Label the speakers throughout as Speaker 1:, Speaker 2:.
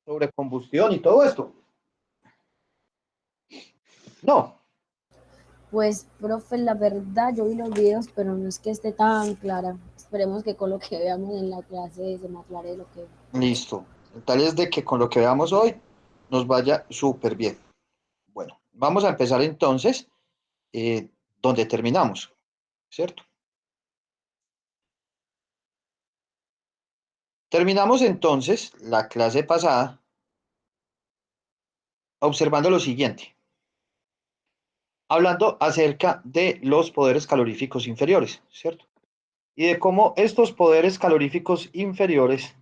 Speaker 1: sobre combustión y todo esto. No.
Speaker 2: Pues, profe, la verdad, yo vi los videos, pero no es que esté tan clara. Esperemos que con lo que veamos en la clase se me aclare lo que...
Speaker 1: Listo. Tal es de que con lo que veamos hoy nos vaya súper bien. Bueno, vamos a empezar entonces donde terminamos, ¿cierto? Terminamos entonces la clase pasada observando lo siguiente, hablando acerca de los poderes caloríficos inferiores, ¿cierto? Y de cómo estos poderes caloríficos inferiores,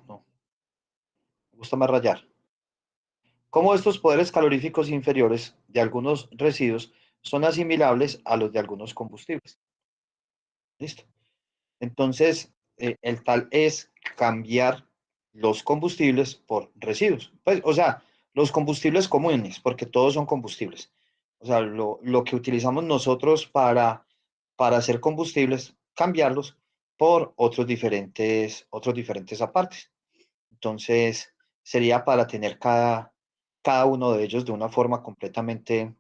Speaker 1: no, me gusta más rayar, cómo estos poderes caloríficos inferiores de algunos residuos son asimilables a los de algunos combustibles. ¿Listo? Entonces, el tal es cambiar los combustibles por residuos. Pues, o sea, los combustibles comunes, porque todos son combustibles. O sea, lo que utilizamos nosotros para hacer combustibles, cambiarlos por otros diferentes apartes. Entonces, sería para tener cada uno de ellos de una forma completamente,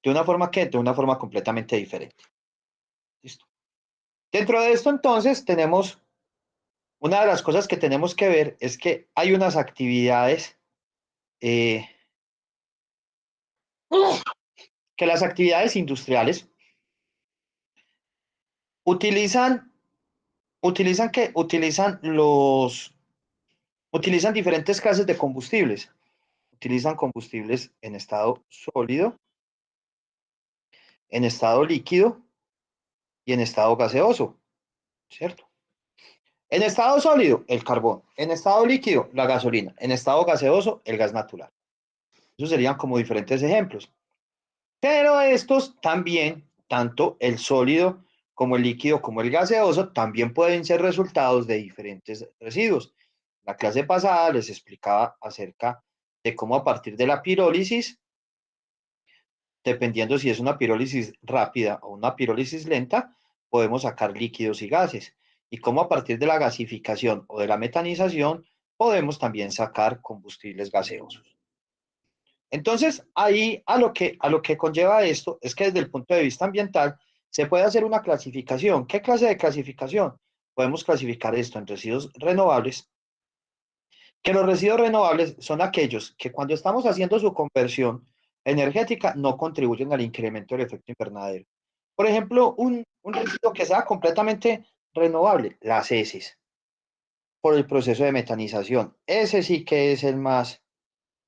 Speaker 1: de una forma completamente diferente. ¿Listo? Dentro de esto, entonces, tenemos una de las cosas que tenemos que ver es que hay unas actividades, eh, que las actividades industriales utilizan, utilizan diferentes clases de combustibles. Utilizan combustibles en estado sólido, en estado líquido y en estado gaseoso, ¿cierto? En estado sólido, el carbón. En estado líquido, la gasolina. En estado gaseoso, el gas natural. Esos serían como diferentes ejemplos. Pero estos también, tanto el sólido como el líquido como el gaseoso, también pueden ser resultados de diferentes residuos. La clase pasada les explicaba acerca de cómo a partir de la pirólisis, dependiendo si es una pirólisis rápida o una pirólisis lenta, podemos sacar líquidos y gases. Y cómo a partir de la gasificación o de la metanización, podemos también sacar combustibles gaseosos. Entonces, ahí a lo que conlleva esto es que desde el punto de vista ambiental se puede hacer una clasificación. ¿Qué clase de clasificación? Podemos clasificar esto en residuos renovables, que los residuos renovables son aquellos que cuando estamos haciendo su conversión energética no contribuyen al incremento del efecto invernadero. Por ejemplo, un residuo que sea completamente renovable, las heces, por el proceso de metanización. Ese sí que es el más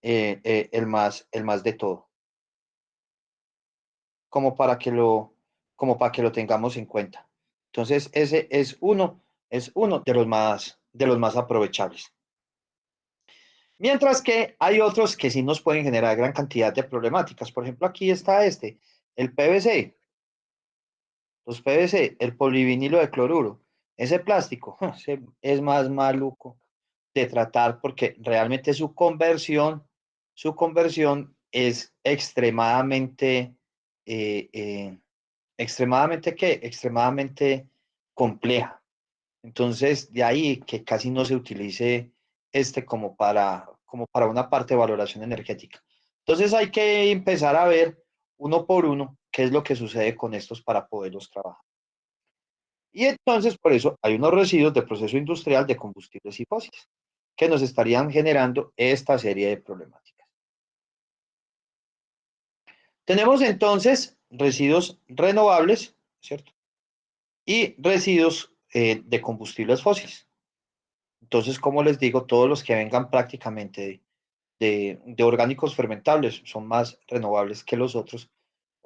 Speaker 1: de todo. como para que lo, como para que lo tengamos en cuenta. Entonces, ese es uno de los más aprovechables. Mientras que hay otros que sí nos pueden generar gran cantidad de problemáticas. Por ejemplo, aquí está el PVC, los PVC, el polivinilo de cloruro. Ese plástico es más maluco de tratar porque realmente su conversión es extremadamente eh, eh, extremadamente compleja. Entonces, de ahí que casi no se utilice como para una parte de valoración energética. Entonces, hay que empezar a ver uno por uno qué es lo que sucede con estos para poderlos trabajar. Y entonces, por eso, hay unos residuos de proceso industrial de combustibles y fósiles que nos estarían generando esta serie de problemáticas. Tenemos entonces residuos renovables, ¿cierto? Y residuos de combustibles fósiles. Entonces, como les digo, todos los que vengan prácticamente de orgánicos fermentables son más renovables que los otros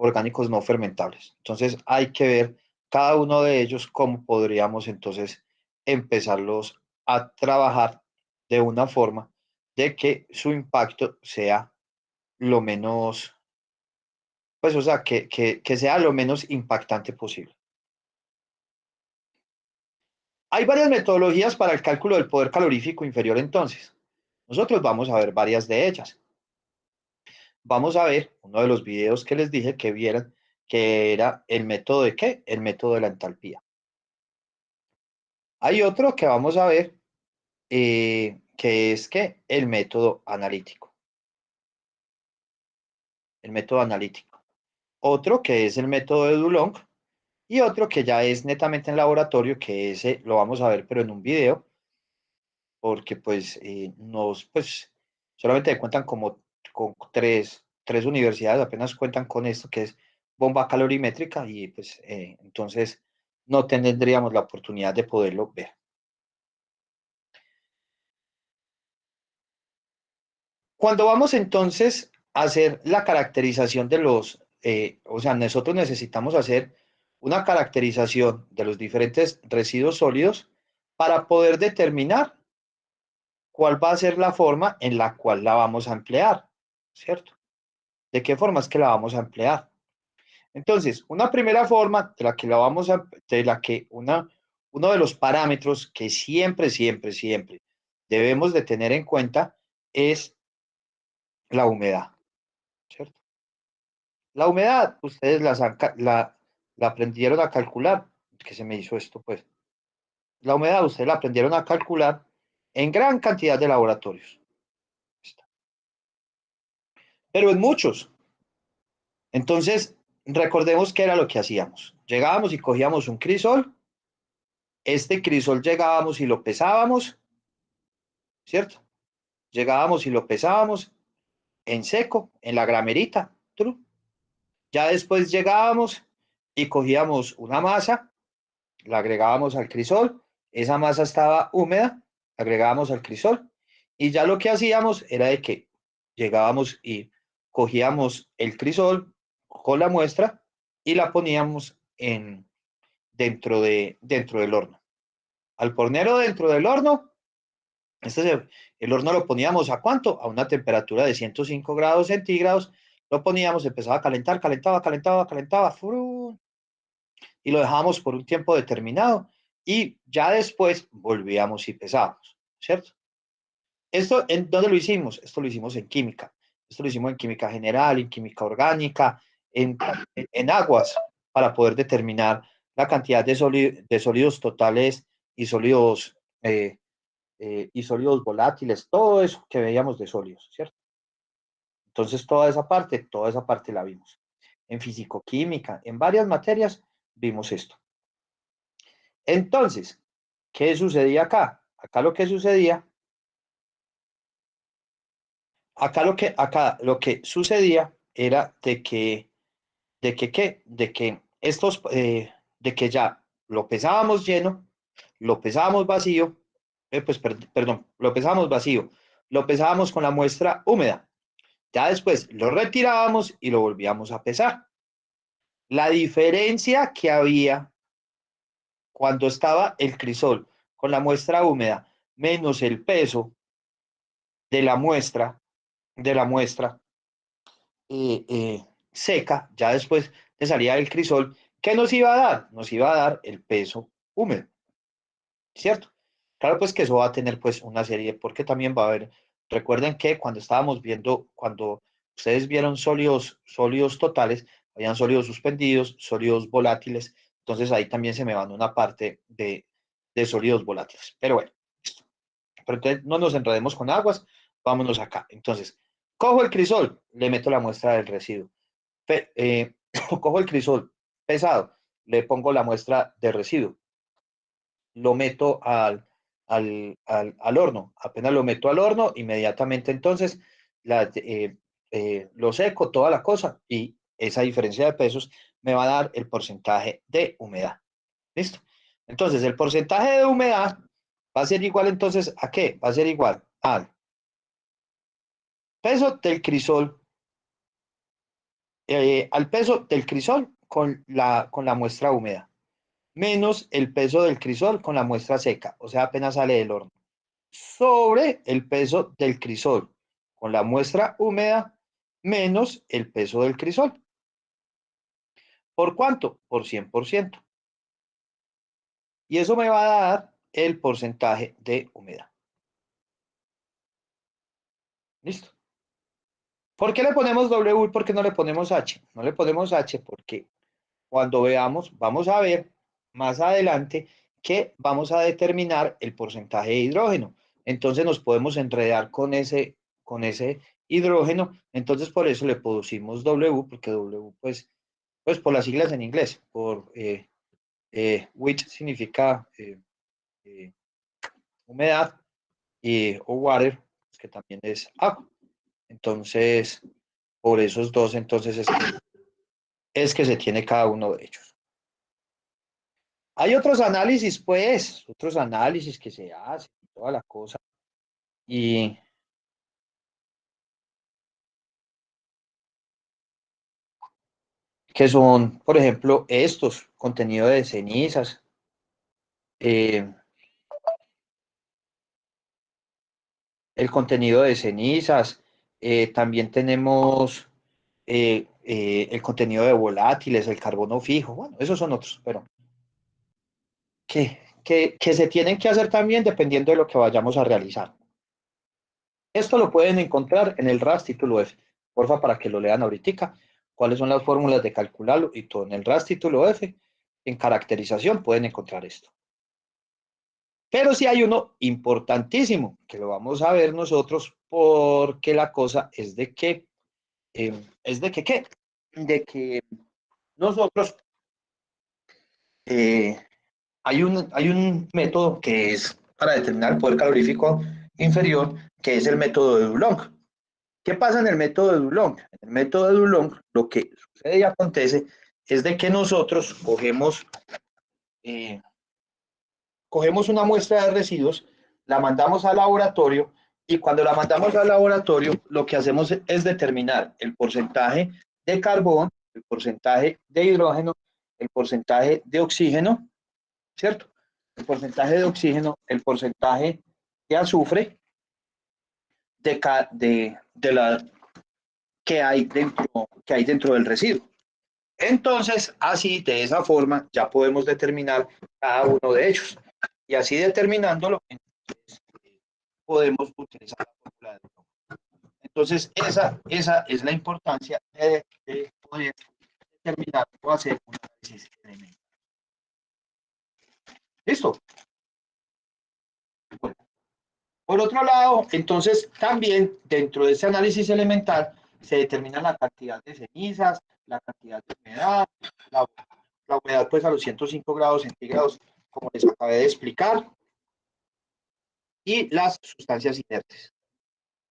Speaker 1: orgánicos no fermentables. Entonces, hay que ver cada uno de ellos cómo podríamos entonces empezarlos a trabajar de una forma de que su impacto sea lo menos, pues, o sea, que sea lo menos impactante posible. Hay varias metodologías para el cálculo del poder calorífico inferior entonces. Nosotros vamos a ver varias de ellas. Vamos a ver uno de los videos que les dije que vieran, que era el método de qué? El método de la entalpía. Hay otro que vamos a ver, que es que el método analítico. El método analítico. Otro que es el método de Dulong y otro que ya es netamente en laboratorio, que ese lo vamos a ver pero en un video, porque pues pues solamente cuentan como con tres universidades, apenas cuentan con esto que es bomba calorimétrica y pues entonces no tendríamos la oportunidad de poderlo ver. Cuando vamos entonces a hacer la caracterización de o sea, nosotros necesitamos hacer una caracterización de los diferentes residuos sólidos para poder determinar cuál va a ser la forma en la cual la vamos a emplear, ¿cierto? ¿De qué forma es que la vamos a emplear? Entonces, una primera forma de la que la vamos a, de la que uno de los parámetros que siempre debemos de tener en cuenta es la humedad, ¿cierto? La humedad, ustedes la aprendieron a calcular, que se me hizo esto, pues. La humedad, ustedes la aprendieron a calcular en gran cantidad de laboratorios, pero en muchos. Entonces, recordemos qué era lo que hacíamos. Llegábamos y cogíamos un crisol, este crisol llegábamos y lo pesábamos, ¿cierto? Llegábamos y lo pesábamos en seco, en la gramerita. ¿Tru? Ya después llegábamos y cogíamos una masa, la agregábamos al crisol, esa masa estaba húmeda, agregábamos al crisol y ya lo que hacíamos era de que llegábamos y cogíamos el crisol con la muestra y la poníamos dentro del horno. Al ponerlo dentro del horno, el horno lo poníamos ¿a cuánto? A una temperatura de 105 grados centígrados, lo poníamos, empezaba a calentar, calentaba, y lo dejábamos por un tiempo determinado y ya después volvíamos y pesábamos, ¿cierto? ¿Esto en dónde lo hicimos? Esto lo hicimos en química. Esto lo hicimos en química general, en química orgánica, en aguas, para poder determinar la cantidad de sólidos totales y y sólidos volátiles, todo eso que veíamos de sólidos, ¿cierto? Entonces, toda esa parte la vimos. En fisicoquímica, en varias materias vimos esto. Entonces, ¿qué sucedía acá? Acá lo que sucedía, acá lo que sucedía era de que de que ya lo pesábamos lleno, lo pesábamos vacío, perdón, lo pesábamos vacío, lo pesábamos con la muestra húmeda. Ya después lo retirábamos y lo volvíamos a pesar. La diferencia que había cuando estaba el crisol con la muestra húmeda menos el peso de de la muestra seca, ya después de salida del crisol, ¿qué nos iba a dar? Nos iba a dar el peso húmedo, ¿cierto? Claro, pues que eso va a tener pues una serie, porque también va a haber, recuerden que cuando estábamos viendo, cuando ustedes vieron sólidos totales, habían sólidos suspendidos, sólidos volátiles, entonces ahí también se me van una parte de sólidos volátiles. Pero bueno, listo. Pero entonces no nos enredemos con aguas, vámonos acá. Entonces, cojo el crisol, le meto la muestra del residuo. Cojo el crisol pesado, le pongo la muestra de residuo, lo meto al horno. Apenas lo meto al horno, inmediatamente entonces lo seco, toda la cosa, y esa diferencia de pesos me va a dar el porcentaje de humedad. ¿Listo? Entonces, el porcentaje de humedad va a ser igual entonces ¿a qué? Va a ser igual al peso del crisol, al peso del crisol con la muestra húmeda, menos el peso del crisol con la muestra seca, o sea, apenas sale del horno, sobre el peso del crisol con la muestra húmeda, menos el peso del crisol. ¿Por cuánto? Por 100%. Y eso me va a dar el porcentaje de humedad. ¿Listo? ¿Por qué le ponemos W y por qué no le ponemos H? No le ponemos H porque cuando veamos, vamos a ver más adelante que vamos a determinar el porcentaje de hidrógeno. entonces nos podemos enredar con ese hidrógeno, entonces por eso le pusimos W, porque W pues por las siglas en inglés, por which significa eh, humedad, o water, que también es agua. Entonces, por esos dos, entonces es que se tiene cada uno de ellos. Hay otros análisis que se hacen y toda la cosa, y que son, por ejemplo, estos, contenido de cenizas, eh, el contenido de cenizas, también tenemos el contenido de volátiles, el carbono fijo, bueno, esos son otros, pero que se tienen que hacer también dependiendo de lo que vayamos a realizar. Esto lo pueden encontrar en el RAS título F, porfa, para que lo lean ahorita, cuáles son las fórmulas de calcularlo y todo en el RAS título F, en caracterización pueden encontrar esto. Pero sí hay uno importantísimo, que lo vamos a ver nosotros, porque la cosa es de que, ¿qué? De que nosotros, eh, hay un método que es para determinar el poder calorífico inferior, que es el método de Dulong. ¿Qué pasa en el método de Dulong? En el método de Dulong, lo que sucede y acontece es de que nosotros eh, cogemos una muestra de residuos, la mandamos al laboratorio y cuando la mandamos al laboratorio, lo que hacemos es determinar el porcentaje de carbón, el porcentaje de hidrógeno, el porcentaje de oxígeno, ¿cierto? El porcentaje de oxígeno, el porcentaje de azufre de la que hay dentro del residuo. Entonces, así, de esa forma, ya podemos determinar cada uno de ellos. Y así determinándolo, entonces, podemos utilizar la fórmula de Dulong. Entonces, esa es la importancia de poder determinar o hacer un análisis elemental. ¿Listo? Bueno, por otro lado, entonces, también dentro de ese análisis elemental se determina la cantidad de cenizas, la cantidad de humedad, la, la humedad pues a los 105 grados centígrados, como les acabé de explicar, y las sustancias inertes.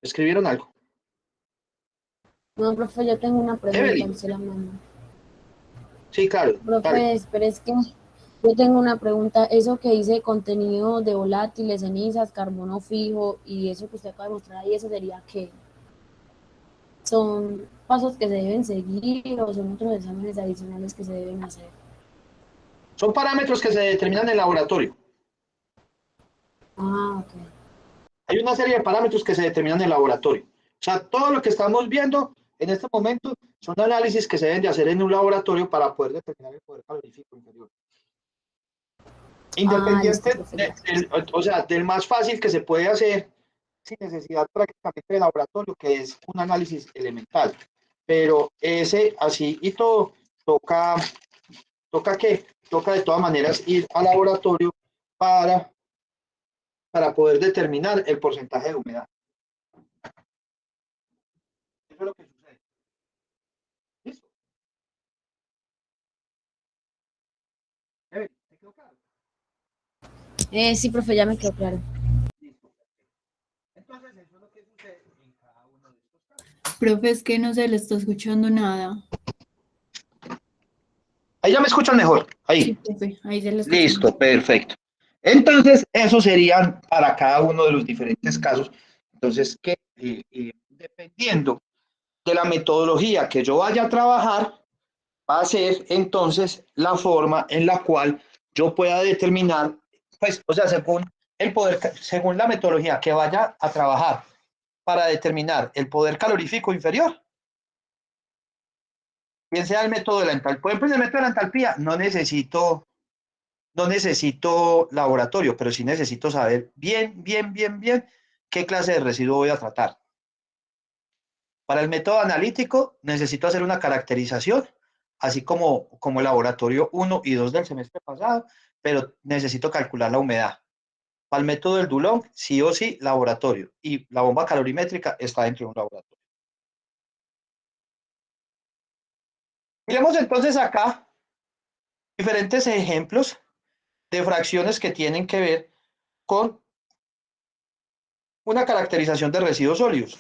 Speaker 1: ¿Escribieron algo?
Speaker 2: No, profe, yo tengo una pregunta,
Speaker 1: Evelyn.
Speaker 2: alcé la mano.
Speaker 1: Sí, claro, dale.
Speaker 2: Profe, pero es que yo tengo una pregunta. Eso que dice contenido de volátiles, cenizas, carbono fijo y eso que usted acaba de mostrar ahí, ¿eso sería qué? ¿Son pasos que se deben seguir o son otros exámenes adicionales que se deben hacer?
Speaker 1: Son parámetros que se determinan en el laboratorio.
Speaker 2: Ah, ok.
Speaker 1: Hay una serie de parámetros que se determinan en el laboratorio. O sea, todo lo que estamos viendo en este momento son análisis que se deben de hacer en un laboratorio para poder determinar el poder calorífico inferior.
Speaker 2: Ah, listo,
Speaker 1: Independiente
Speaker 2: profe, ya.
Speaker 1: o sea, del más fácil que se puede hacer sin necesidad prácticamente de laboratorio, que es un análisis elemental. Pero ese, así y todo, toca, toca de todas maneras ir al laboratorio para, para poder determinar el porcentaje de humedad. Eso es lo que sucede. ¿Listo? ¿Te quedó claro?
Speaker 2: Sí, profe, ya me quedó claro.
Speaker 1: Listo. Entonces, eso es lo que sucede en cada uno de estos casos.
Speaker 3: Profe, es que no se le está escuchando nada.
Speaker 1: Ahí ya me escuchan mejor.
Speaker 3: Sí,
Speaker 1: Ahí.
Speaker 3: profe, ahí se le escucha
Speaker 1: Listo,
Speaker 3: mejor.
Speaker 1: perfecto. Entonces, eso serían para cada uno de los diferentes casos. Entonces, que dependiendo de la metodología que yo vaya a trabajar, va a ser entonces la forma en la cual yo pueda determinar, pues, o sea, según el poder, según la metodología que vaya a trabajar para determinar el poder calorífico inferior, bien sea el método de la entalpía. Por ejemplo, en el método de la entalpía no necesito laboratorio, pero sí necesito saber bien qué clase de residuo voy a tratar. Para el método analítico necesito hacer una caracterización, así como el laboratorio 1 y 2 del semestre pasado, pero necesito calcular la humedad. Para el método del Dulong, sí o sí, laboratorio. Y la bomba calorimétrica está dentro de un laboratorio. Miremos entonces acá diferentes ejemplos de fracciones que tienen que ver con una caracterización de residuos sólidos.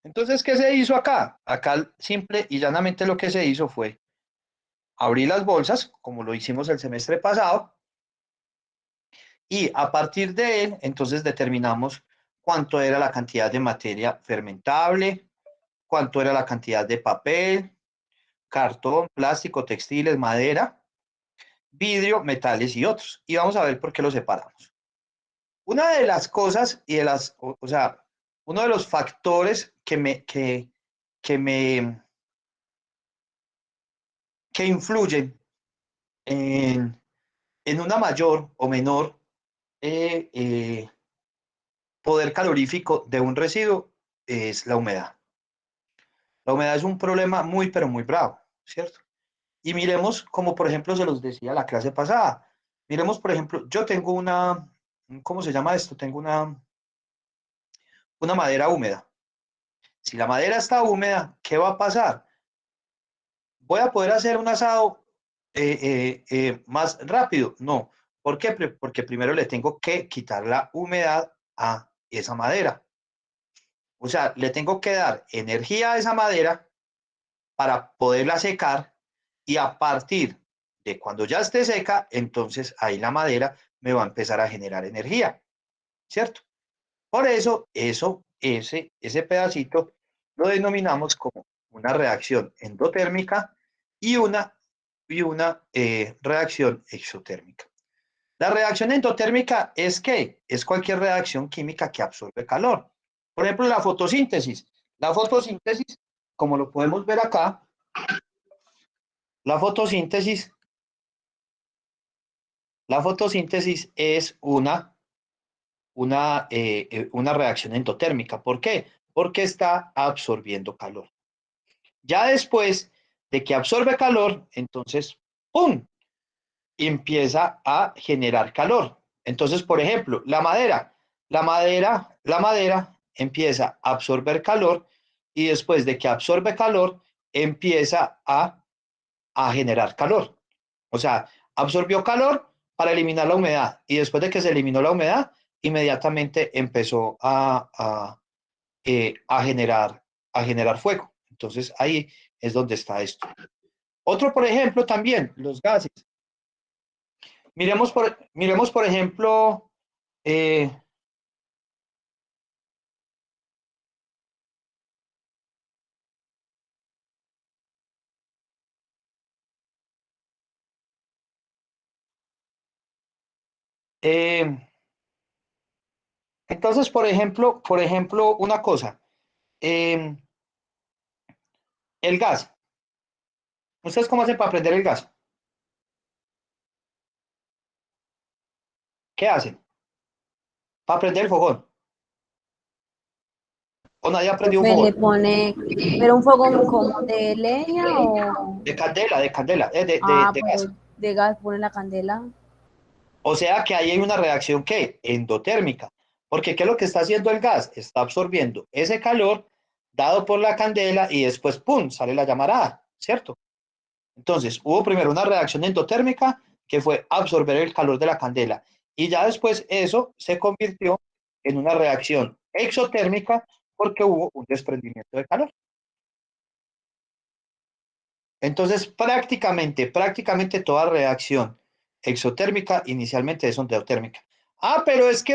Speaker 1: Entonces, ¿qué se hizo acá? Acá simple y llanamente lo que se hizo fue abrir las bolsas, como lo hicimos el semestre pasado, y a partir de él, entonces determinamos cuánto era la cantidad de materia fermentable, cuánto era la cantidad de papel, cartón, plástico, textiles, madera, vidrio, metales y otros. Y vamos a ver por qué los separamos. Una de las cosas y de las, o sea, uno de los factores que influyen en una mayor o menor eh, eh, poder calorífico de un residuo es la humedad. La humedad es un problema muy, pero muy bravo, ¿cierto? Y miremos, como por ejemplo se los decía la clase pasada, miremos, por ejemplo, yo tengo una, ¿cómo se llama esto? Tengo una madera húmeda. Si la madera está húmeda, ¿qué va a pasar? ¿Voy a poder hacer un asado más rápido? No. ¿Por qué? Porque primero le tengo que quitar la humedad a esa madera. O sea, le tengo que dar energía a esa madera para poderla secar y a partir de cuando ya esté seca, entonces ahí la madera me va a empezar a generar energía, ¿cierto? Por eso, ese pedacito lo denominamos como una reacción endotérmica y una reacción exotérmica. La reacción endotérmica es ¿qué? Es cualquier reacción química que absorbe calor. Por ejemplo, la fotosíntesis. La fotosíntesis, como lo podemos ver acá, la fotosíntesis, la fotosíntesis es una reacción endotérmica. ¿Por qué? Porque está absorbiendo calor. Ya después de que absorbe calor, entonces, ¡pum!, empieza a generar calor. Entonces, por ejemplo, la madera empieza a absorber calor y después de que absorbe calor, empieza a generar calor. O sea, absorbió calor para eliminar la humedad y después de que se eliminó la humedad, inmediatamente empezó a generar fuego. Entonces, ahí es donde está esto. Otro, por ejemplo, también, los gases. Miremos por ejemplo, eh, eh, entonces, por ejemplo, una cosa, eh, el gas. ¿Ustedes cómo hacen para prender el gas? ¿Qué hacen? Para prender el fogón. ¿O nadie ha prendido un
Speaker 2: Profe,
Speaker 1: fogón?
Speaker 2: le pone, pero un fuego como de leña o,
Speaker 1: De candela, de gas.
Speaker 2: pues de gas, pone la candela.
Speaker 1: O sea que ahí hay una reacción, ¿qué? Endotérmica. Porque ¿qué es lo que está haciendo el gas? Está absorbiendo ese calor dado por la candela y después, ¡pum!, sale la llamarada, ¿cierto? Entonces, hubo primero una reacción endotérmica que fue absorber el calor de la candela y ya después eso se convirtió en una reacción exotérmica porque hubo un desprendimiento de calor. Entonces, prácticamente toda reacción exotérmica inicialmente es endotérmica. Ah, pero es que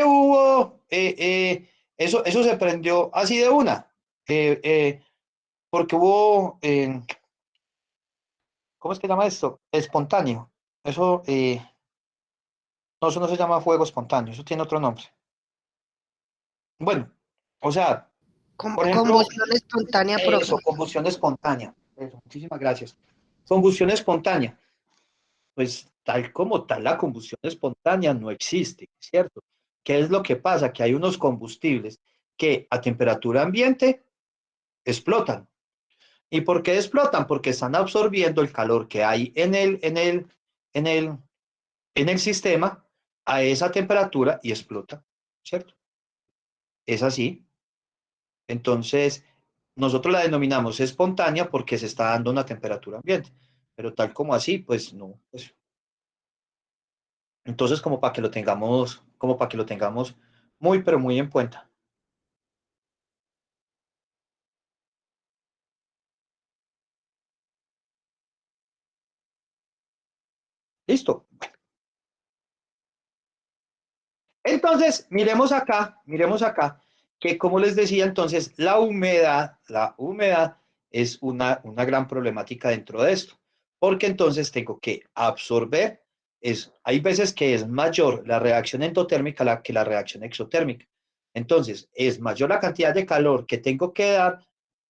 Speaker 1: eso se prendió así de una, eh, eh, porque ¿cómo es que se llama esto? Espontáneo. Eso, no, eso no se llama fuego espontáneo, eso tiene otro nombre. Bueno, o sea, por ejemplo,
Speaker 4: Combustión espontánea, profe.
Speaker 1: eso, combustión espontánea. Eso, muchísimas gracias. Combustión espontánea. Pues tal como tal, la combustión espontánea no existe, ¿cierto? ¿Qué es lo que pasa? Que hay unos combustibles que a temperatura ambiente explotan. ¿Y por qué explotan? Porque están absorbiendo el calor que hay en el sistema a esa temperatura y explota, ¿cierto? Es así. Entonces, nosotros la denominamos espontánea porque se está dando una temperatura ambiente, pero tal como así, pues no. Pues, entonces, como para que lo tengamos muy, pero muy en cuenta. Listo. Entonces, miremos acá, que como les decía, entonces la humedad es una gran problemática dentro de esto, porque entonces tengo que absorber, hay veces que es mayor la reacción endotérmica que la reacción exotérmica. Entonces, es mayor la cantidad de calor que tengo que dar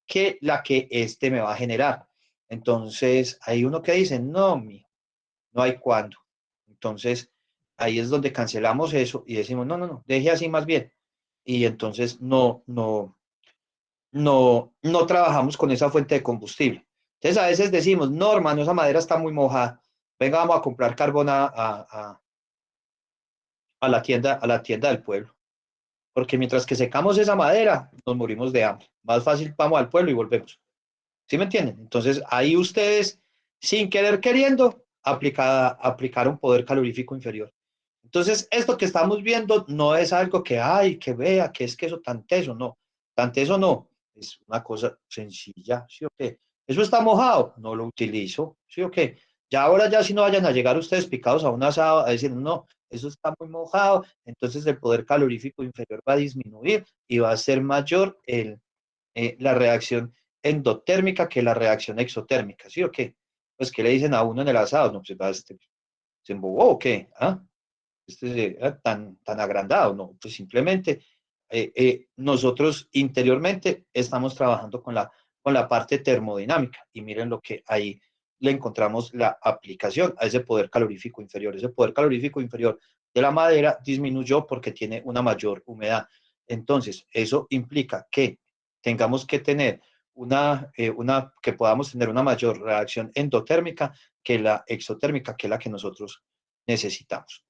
Speaker 1: que la que este me va a generar. Entonces, hay uno que dice, no, no hay cuándo. Entonces, ahí es donde cancelamos eso y decimos, no, no, no, deje así más bien. Y entonces no trabajamos con esa fuente de combustible. Entonces, a veces decimos, no, hermano, esa madera está muy mojada. Venga, vamos a comprar carbón a la tienda del pueblo. Porque mientras que secamos esa madera, nos morimos de hambre. Más fácil, vamos al pueblo y volvemos. ¿Sí me entienden? Entonces, ahí ustedes, sin querer queriendo, aplicaron poder calorífico inferior. Entonces, esto que estamos viendo no es algo que, ay, que vea, que es que eso tan teso, no. Tan teso no. Es una cosa sencilla, ¿sí o qué? Eso está mojado, no lo utilizo, ¿sí o qué? Ya ahora ya si no vayan a llegar ustedes picados a un asado a decir, no, eso está muy mojado, entonces el poder calorífico inferior va a disminuir y va a ser mayor la reacción endotérmica que la reacción exotérmica, ¿sí o qué? Pues, ¿qué le dicen a uno en el asado? No, pues, ¿se embobó o qué? ¿Ah? Tan agrandado, no, pues simplemente nosotros interiormente estamos trabajando con la parte termodinámica y miren lo que ahí le encontramos la aplicación a ese poder calorífico inferior. Ese poder calorífico inferior de la madera disminuyó porque tiene una mayor humedad. Entonces, eso implica que tengamos que tener que podamos tener una mayor reacción endotérmica que la exotérmica, que es la que nosotros necesitamos.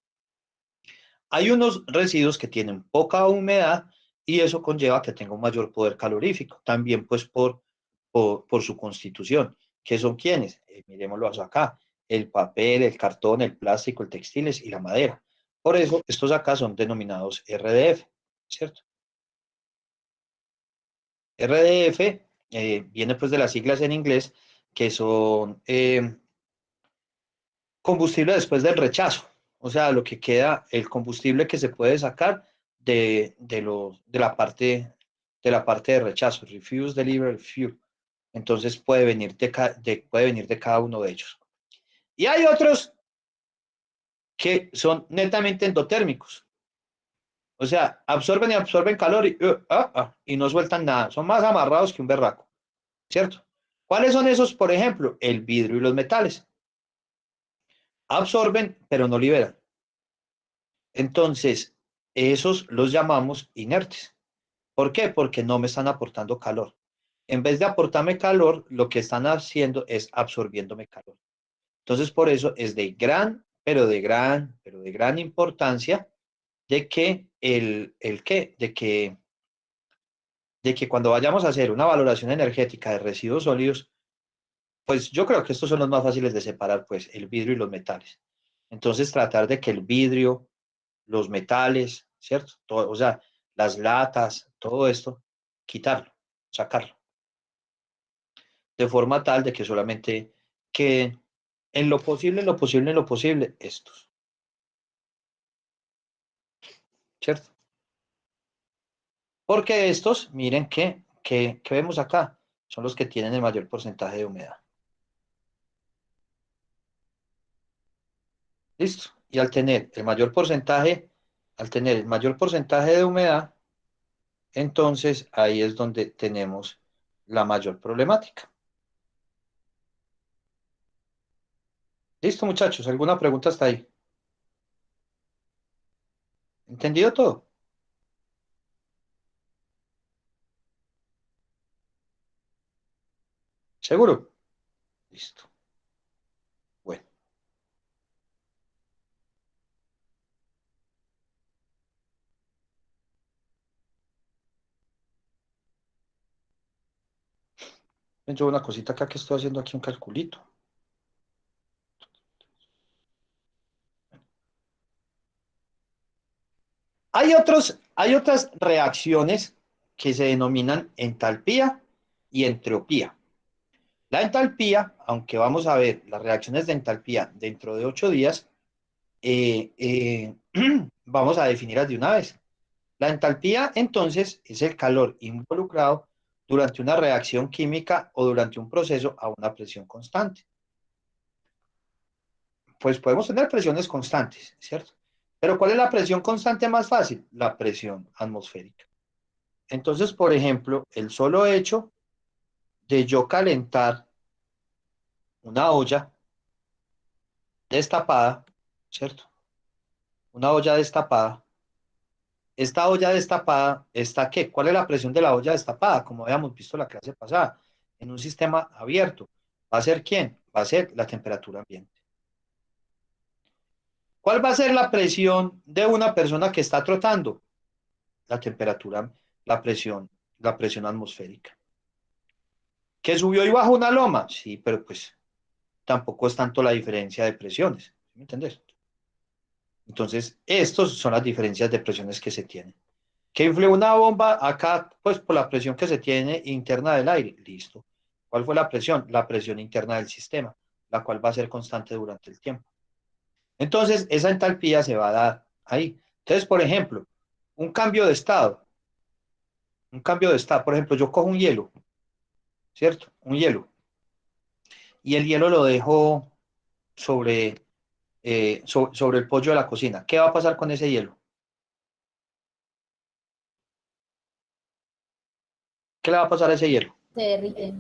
Speaker 1: Hay unos residuos que tienen poca humedad y eso conlleva que tenga un mayor poder calorífico, también pues por su constitución. ¿Qué son quiénes? Miremoslo acá, el papel, el cartón, el plástico, el textiles y la madera. Por eso estos acá son denominados RDF, ¿cierto? RDF viene pues de las siglas en inglés que son combustible después del rechazo, o sea, lo que queda, el combustible que se puede sacar de la parte de rechazo, refuse delivery fuel. Entonces puede venir de cada uno de ellos. Y hay otros que son netamente endotérmicos, o sea, absorben y absorben calor y no sueltan nada, son más amarrados que un berraco, ¿cierto? ¿Cuáles son esos? Por ejemplo, el vidrio y los metales. Absorben, pero no liberan. Entonces, esos los llamamos inertes. ¿Por qué? Porque no me están aportando calor. En vez de aportarme calor, lo que están haciendo es absorbiéndome calor. Entonces, por eso es de gran, pero de gran importancia de que de que cuando vayamos a hacer una valoración energética de residuos sólidos, pues yo creo que estos son los más fáciles de separar, pues el vidrio y los metales. Entonces, tratar de que el vidrio, los metales, ¿cierto? Todo, o sea, las latas, todo esto, quitarlo, sacarlo, de forma tal de que solamente queden en lo posible, estos, ¿cierto? Porque estos, miren que vemos acá, son los que tienen el mayor porcentaje de humedad. ¿Listo? Y al tener el mayor porcentaje de humedad, entonces ahí es donde tenemos la mayor problemática. Listo, muchachos, ¿alguna pregunta hasta ahí? ¿Entendido todo? ¿Seguro? Listo. Bueno. Yo una cosita acá que estoy haciendo aquí un calculito. Hay otras reacciones que se denominan entalpía y entropía. La entalpía, aunque vamos a ver las reacciones de entalpía dentro de 8 días, eh, eh, vamos a definirlas de una vez. La entalpía, entonces, es el calor involucrado durante una reacción química o durante un proceso a una presión constante. Pues podemos tener presiones constantes, ¿cierto? Pero ¿cuál es la presión constante más fácil? La presión atmosférica. Entonces, por ejemplo, el solo hecho de yo calentar una olla destapada, ¿cierto? Una olla destapada. Esta olla destapada, ¿está qué? ¿Cuál es la presión de la olla destapada? Como habíamos visto en la clase pasada, en un sistema abierto. ¿Va a ser quién? Va a ser la temperatura ambiente. ¿Cuál va a ser la presión de una persona que está trotando? La temperatura, la presión atmosférica. ¿Que subió y bajó una loma? Sí, pero pues tampoco es tanto la diferencia de presiones. ¿Me entendés? Entonces, estas son las diferencias de presiones que se tienen. ¿Que influe una bomba acá? Pues por la presión que se tiene interna del aire. Listo. ¿Cuál fue la presión? La presión interna del sistema, la cual va a ser constante durante el tiempo. Entonces, esa entalpía se va a dar ahí. Entonces, por ejemplo, un cambio de estado. Un cambio de estado. Por ejemplo, yo cojo un hielo, ¿cierto? Un hielo. Y el hielo lo dejo sobre el pollo de la cocina. ¿Qué va a pasar con ese hielo? ¿Qué le va a pasar a ese hielo?
Speaker 2: Se derrite.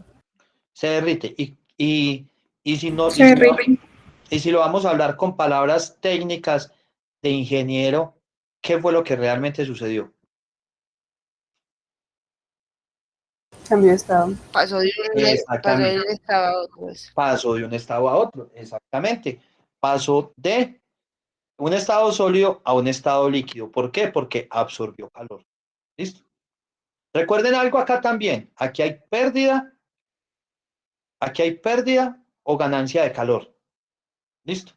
Speaker 1: Se derrite. Y si no,
Speaker 3: Se derrite.
Speaker 1: y si lo vamos a hablar con palabras técnicas de ingeniero, ¿qué fue lo que realmente sucedió?
Speaker 4: Cambio de estado.
Speaker 5: Pasó de
Speaker 1: Exactamente.
Speaker 5: un estado a otro. Pues.
Speaker 1: Pasó de un estado a otro, exactamente. Pasó de un estado sólido a un estado líquido. ¿Por qué? Porque absorbió calor. ¿Listo? Recuerden algo acá también. Aquí hay pérdida o ganancia de calor. ¿Listo?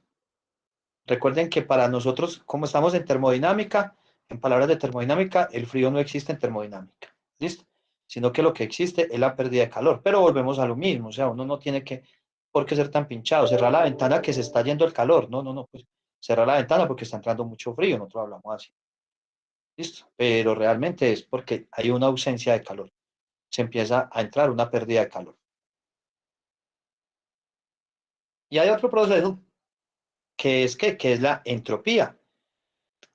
Speaker 1: Recuerden que para nosotros, como estamos en termodinámica, en palabras de termodinámica, el frío no existe en termodinámica. ¿Listo? Sino que lo que existe es la pérdida de calor. Pero volvemos a lo mismo. O sea, uno no tiene por qué ser tan pinchado. Cerrar la ventana que se está yendo el calor. No, no, no. Pues cerrar la ventana porque está entrando mucho frío. Nosotros hablamos así. ¿Listo? Pero realmente es porque hay una ausencia de calor. Se empieza a entrar una pérdida de calor. Y hay otro proceso que es la entropía.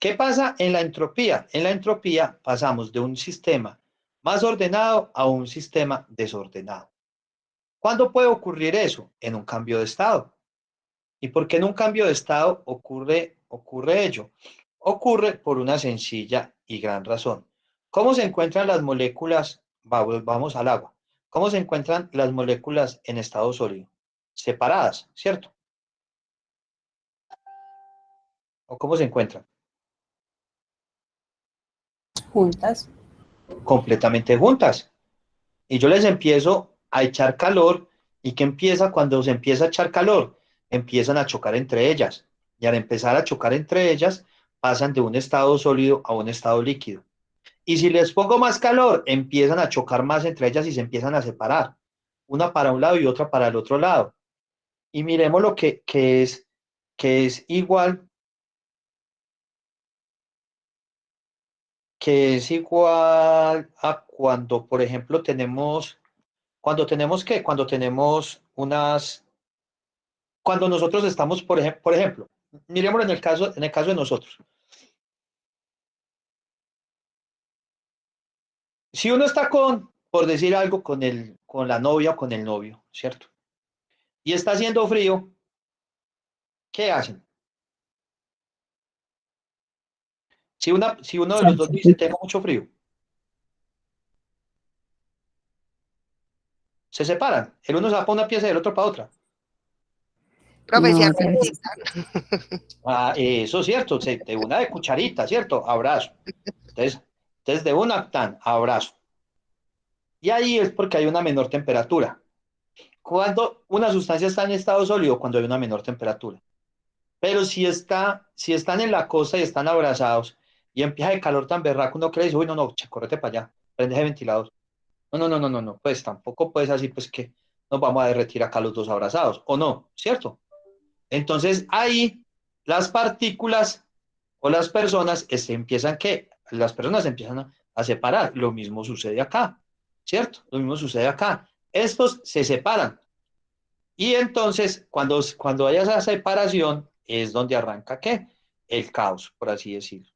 Speaker 1: ¿Qué pasa en la entropía? En la entropía pasamos de un sistema más ordenado a un sistema desordenado. ¿Cuándo puede ocurrir eso? En un cambio de estado. ¿Y por qué en un cambio de estado ocurre ello? Ocurre por una sencilla y gran razón. ¿Cómo se encuentran las moléculas? Vamos al agua. ¿Cómo se encuentran las moléculas en estado sólido? Separadas, ¿cierto? ¿O cómo se encuentran?
Speaker 4: Juntas.
Speaker 1: Completamente juntas. Y yo les empiezo a echar calor. ¿Y qué empieza cuando se empieza a echar calor? Empiezan a chocar entre ellas. Y al empezar a chocar entre ellas, pasan de un estado sólido a un estado líquido. Y si les pongo más calor, empiezan a chocar más entre ellas y se empiezan a separar. Una para un lado y otra para el otro lado. Y miremos lo que es igual, a cuando, por ejemplo, cuando tenemos cuando nosotros estamos, por ejemplo, miremoslo en el caso de nosotros. Si uno está por decir algo, con la novia o con el novio, ¿cierto? Y está haciendo frío, ¿qué hacen? Si uno de los dos dice, tengo mucho frío, se separan. El uno se va para una pieza y el otro para otra.
Speaker 5: Profe,
Speaker 4: No,
Speaker 5: se
Speaker 4: ya no.
Speaker 1: Ah, eso es cierto, de una de cucharita, ¿cierto? Abrazo. Entonces de una tan, abrazo. Y ahí es porque hay una menor temperatura. cuando una sustancia está en estado sólido, cuando hay una menor temperatura. Pero si están en la costa y están abrazados y empieza el calor tan berraco, uno cree, dice, uy, no, no, che, córrete para allá, prende ese ventilador. No, no, no, no, no, no, pues tampoco pues así, pues que nos vamos a derretir acá los dos abrazados, ¿o no? ¿Cierto? Entonces ahí las partículas o las personas las personas empiezan a separar. Lo mismo sucede acá, ¿cierto? Lo mismo sucede acá. Estos se separan. Y entonces, cuando haya esa separación, es donde arranca ¿qué? El caos, por así decirlo.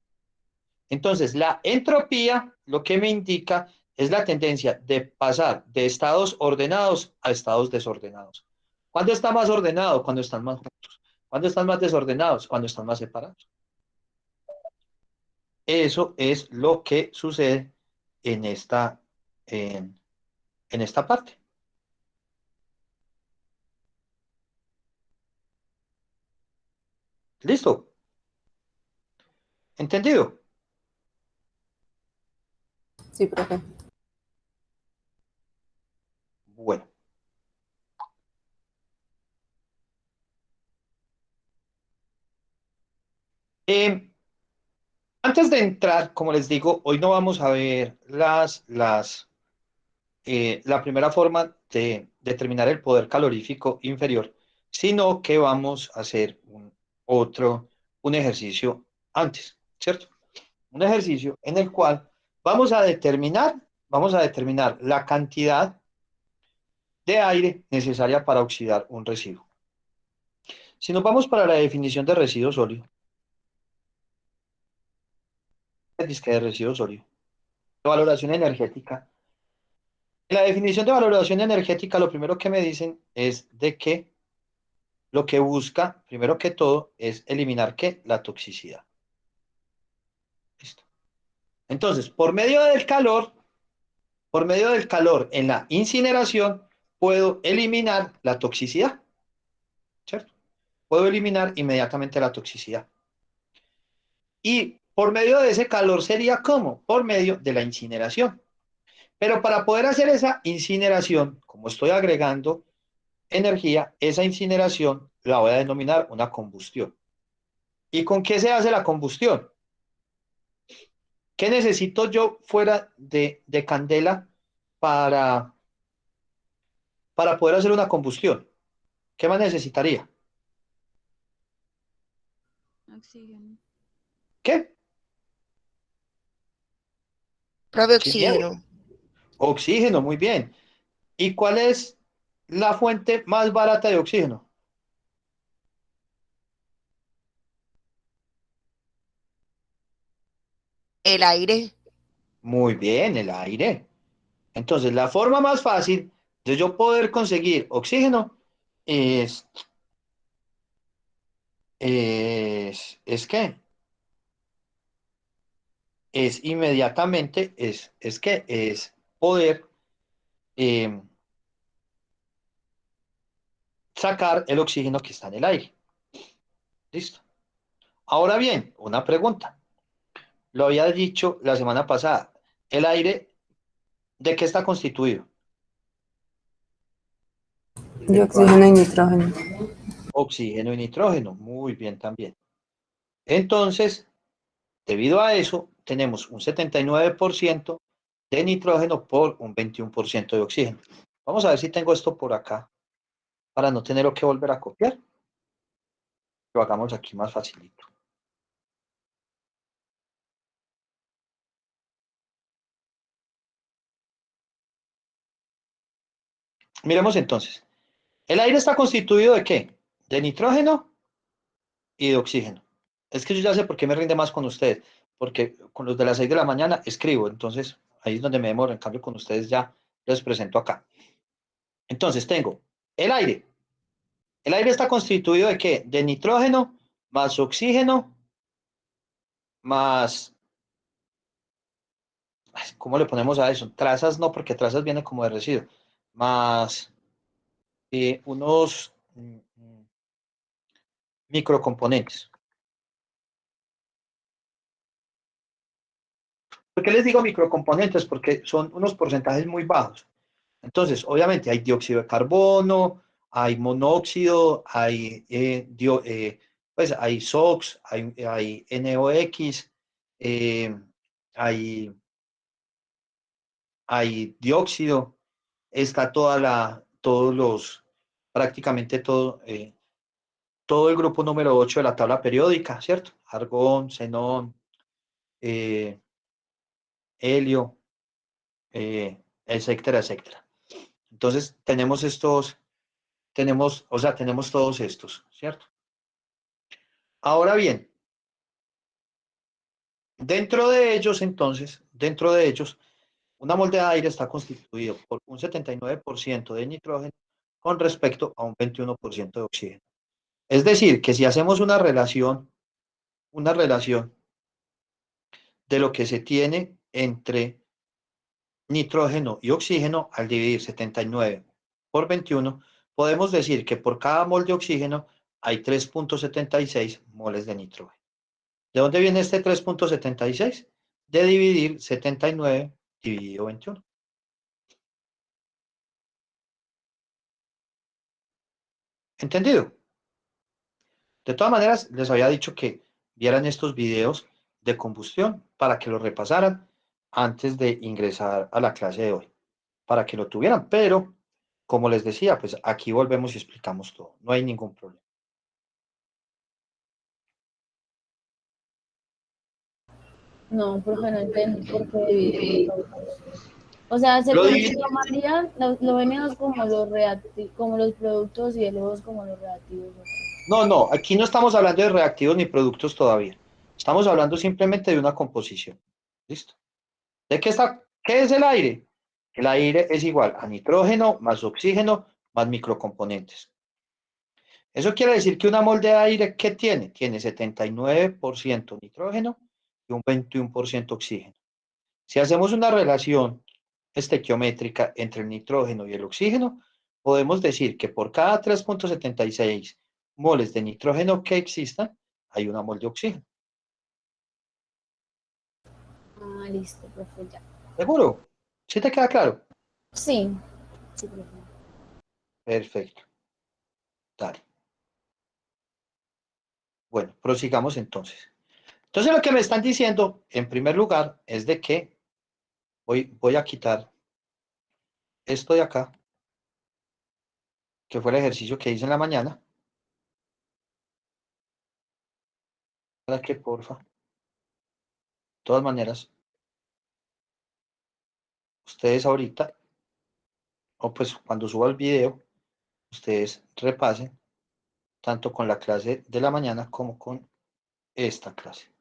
Speaker 1: Entonces, la entropía lo que me indica es la tendencia de pasar de estados ordenados a estados desordenados. ¿Cuándo está más ordenado? Cuando están más juntos. ¿Cuándo están más desordenados? Cuando están más separados. Eso es lo que sucede en en esta parte. ¿Listo? ¿Entendido?
Speaker 4: Sí, profe.
Speaker 1: Bueno. Antes de entrar, como les digo, hoy no vamos a ver la primera forma de determinar el poder calorífico inferior, sino que vamos a hacer un ejercicio antes, ¿cierto? Un ejercicio en el cual vamos a determinar la cantidad de aire necesaria para oxidar un residuo. Si nos vamos para la definición de residuo sólido, de residuo sólido, valoración energética. En la definición de valoración energética, lo primero que me dicen es de que lo que busca, primero que todo, es eliminar ¿qué? La toxicidad. Listo. Entonces, por medio del calor en la incineración, puedo eliminar la toxicidad, ¿cierto? Puedo eliminar inmediatamente la toxicidad. Y por medio de ese calor sería ¿cómo? Por medio de la incineración. Pero para poder hacer esa incineración, como estoy agregando energía, esa incineración la voy a denominar una combustión. ¿Y con qué se hace la combustión? ¿Qué necesito yo fuera de candela para, para poder hacer una combustión? ¿Qué más necesitaría?
Speaker 3: Oxígeno.
Speaker 1: ¿Qué?
Speaker 5: Profe,
Speaker 1: Sin miedo.
Speaker 5: oxígeno.
Speaker 1: Oxígeno, muy bien. ¿Y cuál es la fuente más barata de oxígeno?
Speaker 5: El aire.
Speaker 1: Muy bien, el aire. Entonces, la forma más fácil de yo poder conseguir oxígeno es, es ¿qué? Es inmediatamente, es poder eh, sacar el oxígeno que está en el aire. Listo. Ahora bien, una pregunta. Lo había dicho la semana pasada. ¿El aire de qué está constituido?
Speaker 4: De oxígeno y nitrógeno.
Speaker 1: Oxígeno y nitrógeno. Muy bien también. Entonces, debido a eso, tenemos un 79% de nitrógeno por un 21% de oxígeno. Vamos a ver si tengo esto por acá para no tener que volver a copiar. Lo hagamos aquí más facilito. Miremos entonces. ¿El aire está constituido de qué? De nitrógeno y de oxígeno. Es que yo ya sé por qué me rinde más con ustedes, porque con los de las 6 de la mañana escribo, entonces ahí es donde me demoro, en cambio con ustedes ya les presento acá. Entonces tengo el aire. ¿El aire está constituido de qué? De nitrógeno más oxígeno más... ¿Cómo le ponemos a eso? Trazas no, porque trazas viene como de residuo. Más unos microcomponentes. ¿Por qué les digo microcomponentes? Porque son unos porcentajes muy bajos. Entonces, obviamente hay dióxido de carbono, hay monóxido, hay, pues hay SOx, hay NOx, eh, hay, hay dióxido, está prácticamente todo el grupo número 8 de la tabla periódica, ¿cierto? Argón, xenón, eh, helio, etcétera, etcétera. Entonces, tenemos todos estos, ¿cierto? Ahora bien, dentro de ellos, una molde de aire está constituido por un 79% de nitrógeno con respecto a un 21% de oxígeno. Es decir, que si hacemos una relación de lo que se tiene entre nitrógeno y oxígeno al dividir 79 por 21, podemos decir que por cada mol de oxígeno hay 3.76 moles de nitrógeno. ¿De dónde viene este 3.76? De dividir 79 dividido 21. ¿Entendido? De todas maneras, les había dicho que vieran estos videos de combustión para que lo repasaran antes de ingresar a la clase de hoy, para que lo tuvieran, pero como les decía, pues aquí volvemos y explicamos todo, no hay ningún problema.
Speaker 2: No, profe, no entendí por qué dividir. O sea, se
Speaker 1: Lo divi-
Speaker 2: tomarían los NOs como los reactivos, como los productos y el O como los reactivos.
Speaker 1: No, no, aquí no estamos hablando de reactivos ni productos todavía. Estamos hablando simplemente de una composición. ¿Listo? ¿Qué es el aire? El aire es igual a nitrógeno más oxígeno más microcomponentes. Eso quiere decir que una molde de aire, ¿qué tiene? Tiene 79% nitrógeno y un 21% oxígeno. Si hacemos una relación estequiométrica entre el nitrógeno y el oxígeno, podemos decir que por cada 3.76 moles de nitrógeno que existan, hay una mol de oxígeno.
Speaker 2: Ah, listo, profe, ya.
Speaker 1: ¿Seguro? ¿Sí te queda claro?
Speaker 2: Sí, sí, profe.
Speaker 1: Perfecto. Dale. Bueno, prosigamos entonces. Entonces lo que me están diciendo, en primer lugar, es de que voy a quitar esto de acá, que fue el ejercicio que hice en la mañana, para que, porfa, de todas maneras, ustedes ahorita, o pues cuando suba el video, ustedes repasen tanto con la clase de la mañana como con esta clase.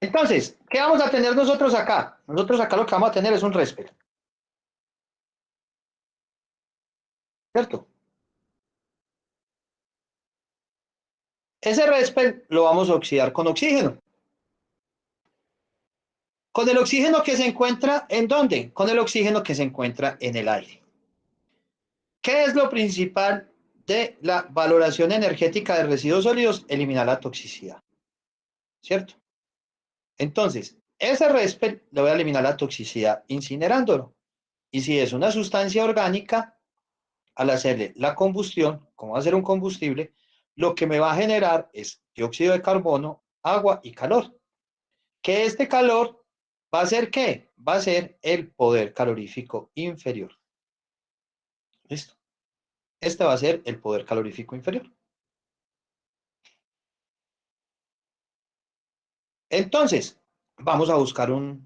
Speaker 1: Entonces, ¿qué vamos a tener nosotros acá? Nosotros acá lo que vamos a tener es un RESPER, ¿cierto? Ese RESPER lo vamos a oxidar con oxígeno. Con el oxígeno que se encuentra, ¿en dónde? Con el oxígeno que se encuentra en el aire. ¿Qué es lo principal de la valoración energética de residuos sólidos? Eliminar la toxicidad, ¿cierto? Entonces, ese RESPER le voy a eliminar la toxicidad incinerándolo. Y si es una sustancia orgánica, al hacerle la combustión, como va a ser un combustible, lo que me va a generar es dióxido de carbono, agua y calor. Que este calor va a ser ¿qué? Va a ser el poder calorífico inferior. ¿Listo? Este va a ser el poder calorífico inferior. Entonces, vamos a buscar una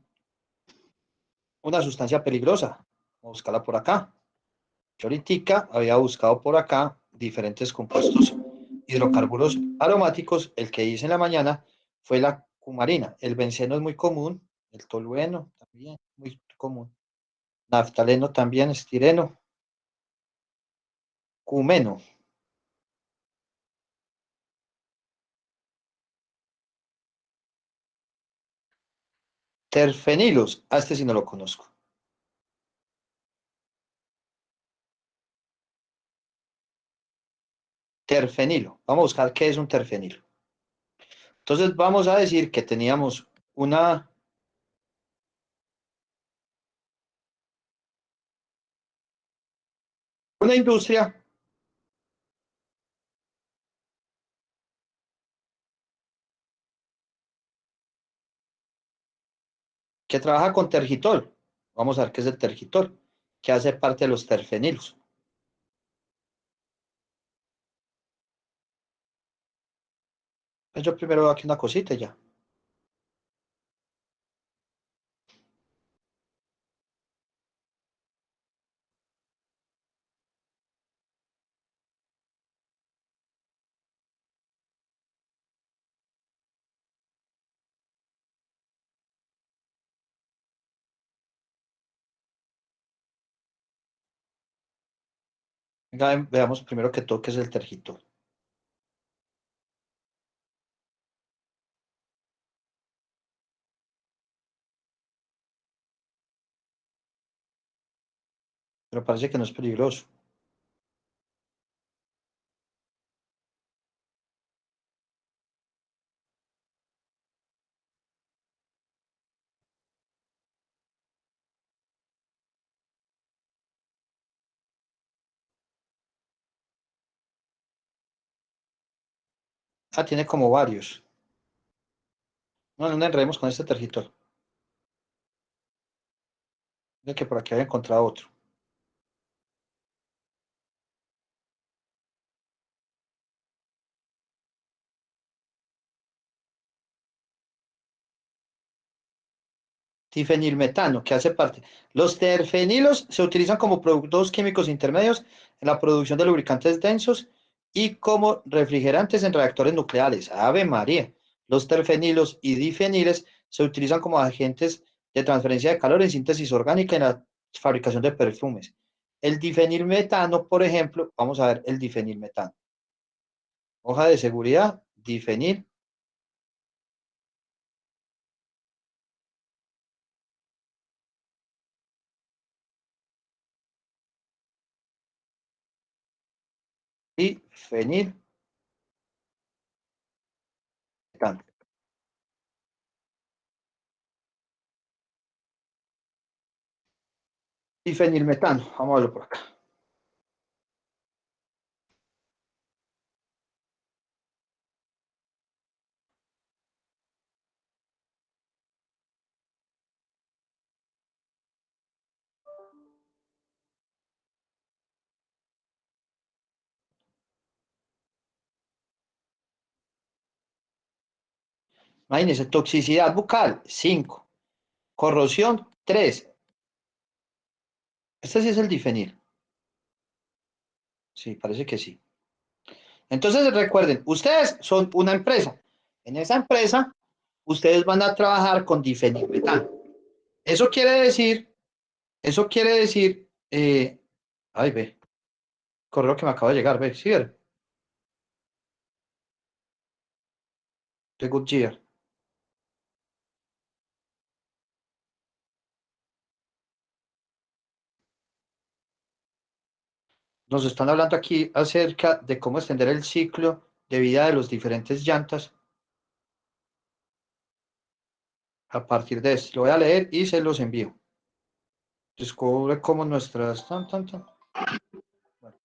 Speaker 1: sustancia peligrosa. Vamos a buscarla por acá. Yo ahorita había buscado por acá diferentes compuestos hidrocarburos aromáticos. El que hice en la mañana fue la cumarina. El benceno es muy común, el tolueno también, muy común. Naftaleno también, estireno, cumeno. Terfenilos, a este sí no lo conozco. Terfenilo, vamos a buscar qué es un terfenilo. Entonces vamos a decir que teníamos una industria que trabaja con tergitol. Vamos a ver qué es el tergitol, que hace parte de los terfenilos. Pues yo primero veo aquí una cosita y ya. Venga, veamos primero que todo qué es el tergitol. Pero parece que no es peligroso. Ah, tiene como varios. No, no nos enredemos con este tergitol. Mira que por aquí había encontrado otro. Difenilmetano, que hace parte. Los terfenilos se utilizan como productos químicos intermedios en la producción de lubricantes densos y como refrigerantes en reactores nucleares. Ave María. Los terfenilos y difeniles se utilizan como agentes de transferencia de calor en síntesis orgánica en la fabricación de perfumes. El difenilmetano, por ejemplo, vamos a ver el difenilmetano. Hoja de seguridad, difenil. Difenilmetano. Difenilmetano, vamos a verlo por acá. Imagínense, toxicidad bucal, 5. Corrosión, 3. Este sí es el difenil. Sí, parece que sí. Entonces recuerden, ustedes son una empresa. En esa empresa, ustedes van a trabajar con difenilmetano. Eso quiere decir, ay, ve, correo que me acaba de llegar, ve, sí, de Goodyear. Nos están hablando aquí acerca de cómo extender el ciclo de vida de los diferentes llantas a partir de esto. Lo voy a leer y se los envío. Descubre cómo nuestras... Bueno,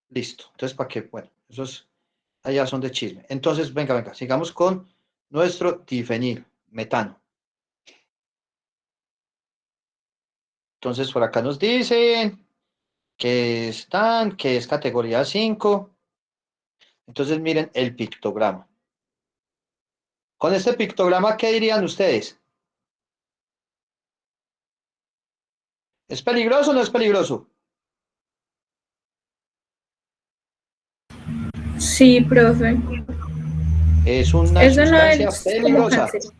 Speaker 1: listo. Entonces, ¿para qué? Bueno, esos allá son de chisme. Entonces, venga, sigamos con nuestro difenil, metano. Entonces, por acá nos dicen que es categoría 5. Entonces, miren el pictograma. Con este pictograma, ¿qué dirían ustedes? ¿Es peligroso o no es peligroso?
Speaker 6: Sí, profe.
Speaker 1: Es una
Speaker 6: Eso no
Speaker 1: sustancia
Speaker 6: es como
Speaker 1: peligrosa.
Speaker 6: cancerígeno.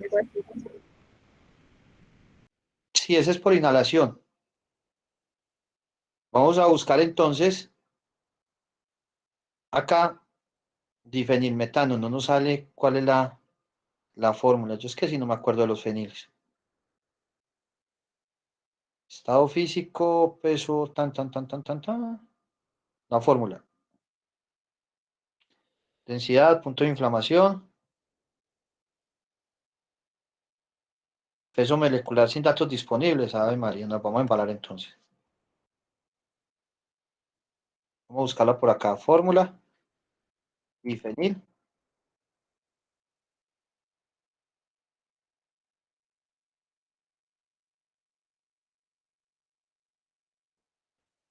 Speaker 6: Algo así.
Speaker 1: Sí, ese es por inhalación. Vamos a buscar entonces acá difenilmetano. No nos sale cuál es la fórmula. Yo es que si no me acuerdo de los feniles. Estado físico, peso, tan. La fórmula. Densidad, punto de inflamación. Peso molecular sin datos disponibles. Ay, María, nos vamos a embalar entonces. Vamos a buscarla por acá. Fórmula. Difenil.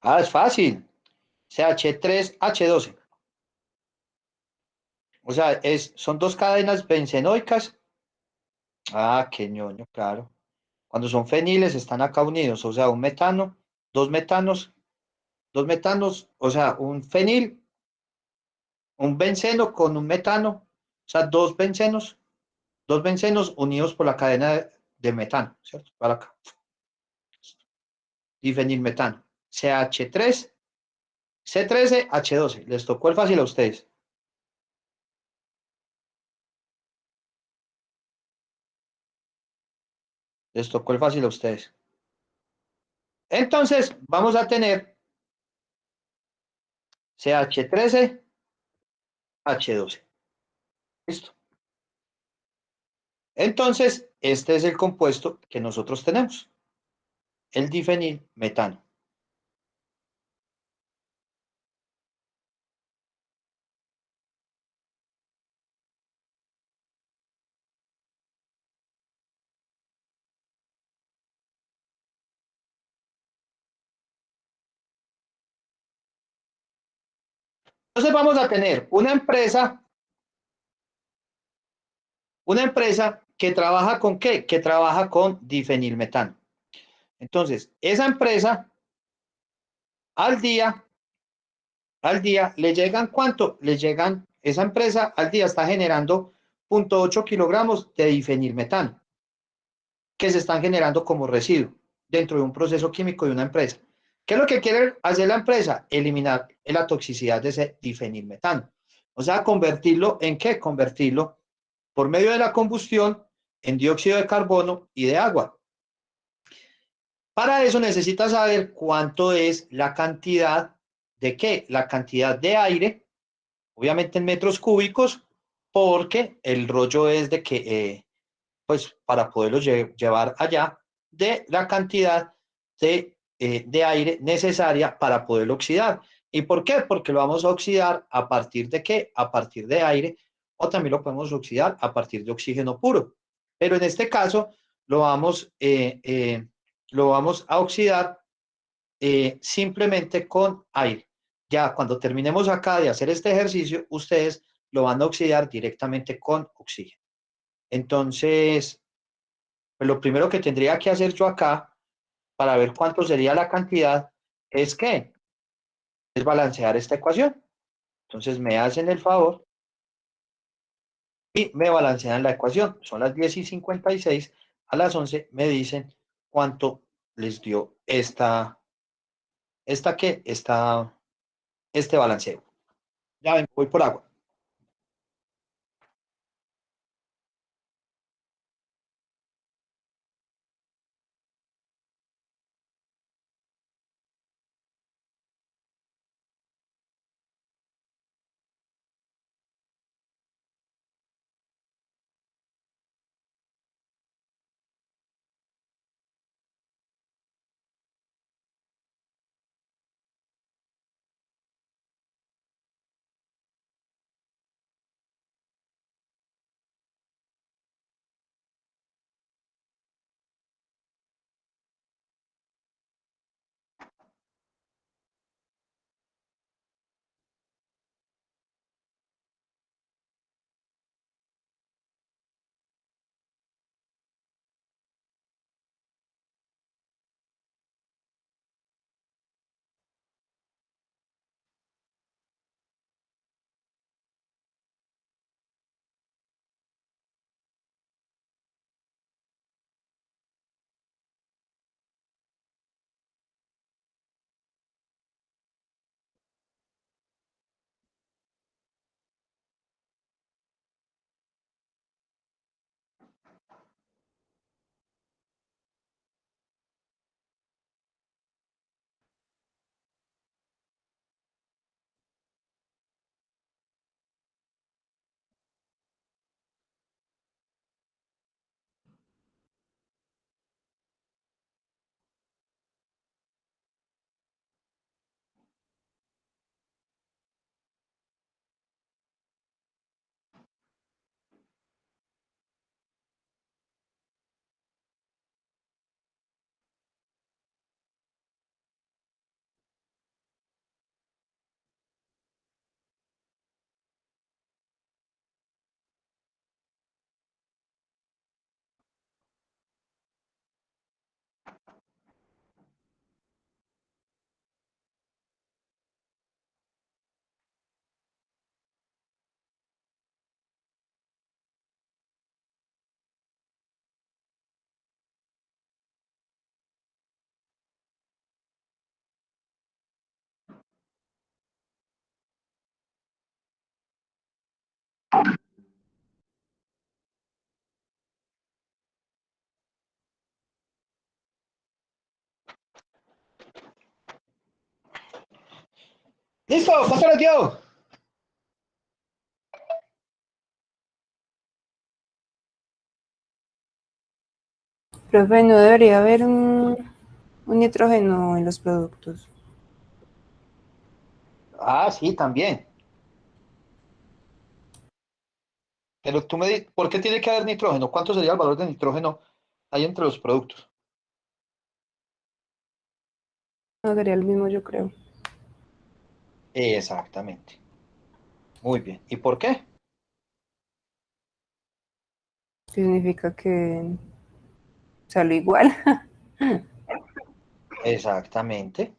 Speaker 1: Ah, es fácil. CH3H12. O sea, son dos cadenas benzenoicas. Ah, qué ñoño, claro. Cuando son feniles están acá unidos. O sea, un metano, dos metanos, o sea, un fenil, un benceno con un metano. O sea, dos bencenos unidos por la cadena de metano, ¿cierto? Para acá. Difenilmetano. CH3, C13H12. Les tocó el fácil a ustedes. Les tocó el fácil a ustedes. Entonces, vamos a tener CH13H12. ¿Listo? Entonces, este es el compuesto que nosotros tenemos, el difenilmetano. Entonces vamos a tener una empresa que trabaja con ¿qué? Que trabaja con difenilmetano. Entonces, esa empresa al día, ¿le llegan cuánto? Le llegan, esa empresa al día está generando 0,8 kilogramos de difenilmetano, que se están generando como residuo dentro de un proceso químico de una empresa. ¿Qué es lo que quiere hacer la empresa? Eliminar la toxicidad de ese difenilmetano. O sea, convertirlo en ¿qué? Convertirlo por medio de la combustión en dióxido de carbono y de agua. Para eso necesitas saber cuánto es la cantidad de ¿qué? La cantidad de aire, obviamente en metros cúbicos, porque el rollo es de que, pues para poderlo llevar allá, de la cantidad de aire necesaria para poderlo oxidar. ¿Y por qué? Porque lo vamos a oxidar a partir de ¿qué? A partir de aire, o también lo podemos oxidar a partir de oxígeno puro. Pero en este caso lo vamos a oxidar simplemente con aire. Ya cuando terminemos acá de hacer este ejercicio, ustedes lo van a oxidar directamente con oxígeno. Entonces, pues lo primero que tendría que hacer yo acá para ver cuánto sería la cantidad es que es balancear esta ecuación. Entonces me hacen el favor y me balancean la ecuación. Son las 10:56. A las 11 me dicen cuánto les dio este balanceo. Ya ven, voy por agua. ¿Listo? ¿Cuánto les dio?
Speaker 4: Profe, no debería haber un nitrógeno en los productos.
Speaker 1: Ah, sí, también. Pero tú me dices, ¿por qué tiene que haber nitrógeno? ¿Cuánto sería el valor de nitrógeno ahí entre los productos?
Speaker 4: No sería el mismo, yo creo.
Speaker 1: Exactamente. Muy bien. ¿Y por qué?
Speaker 4: Significa que sale igual.
Speaker 1: Exactamente.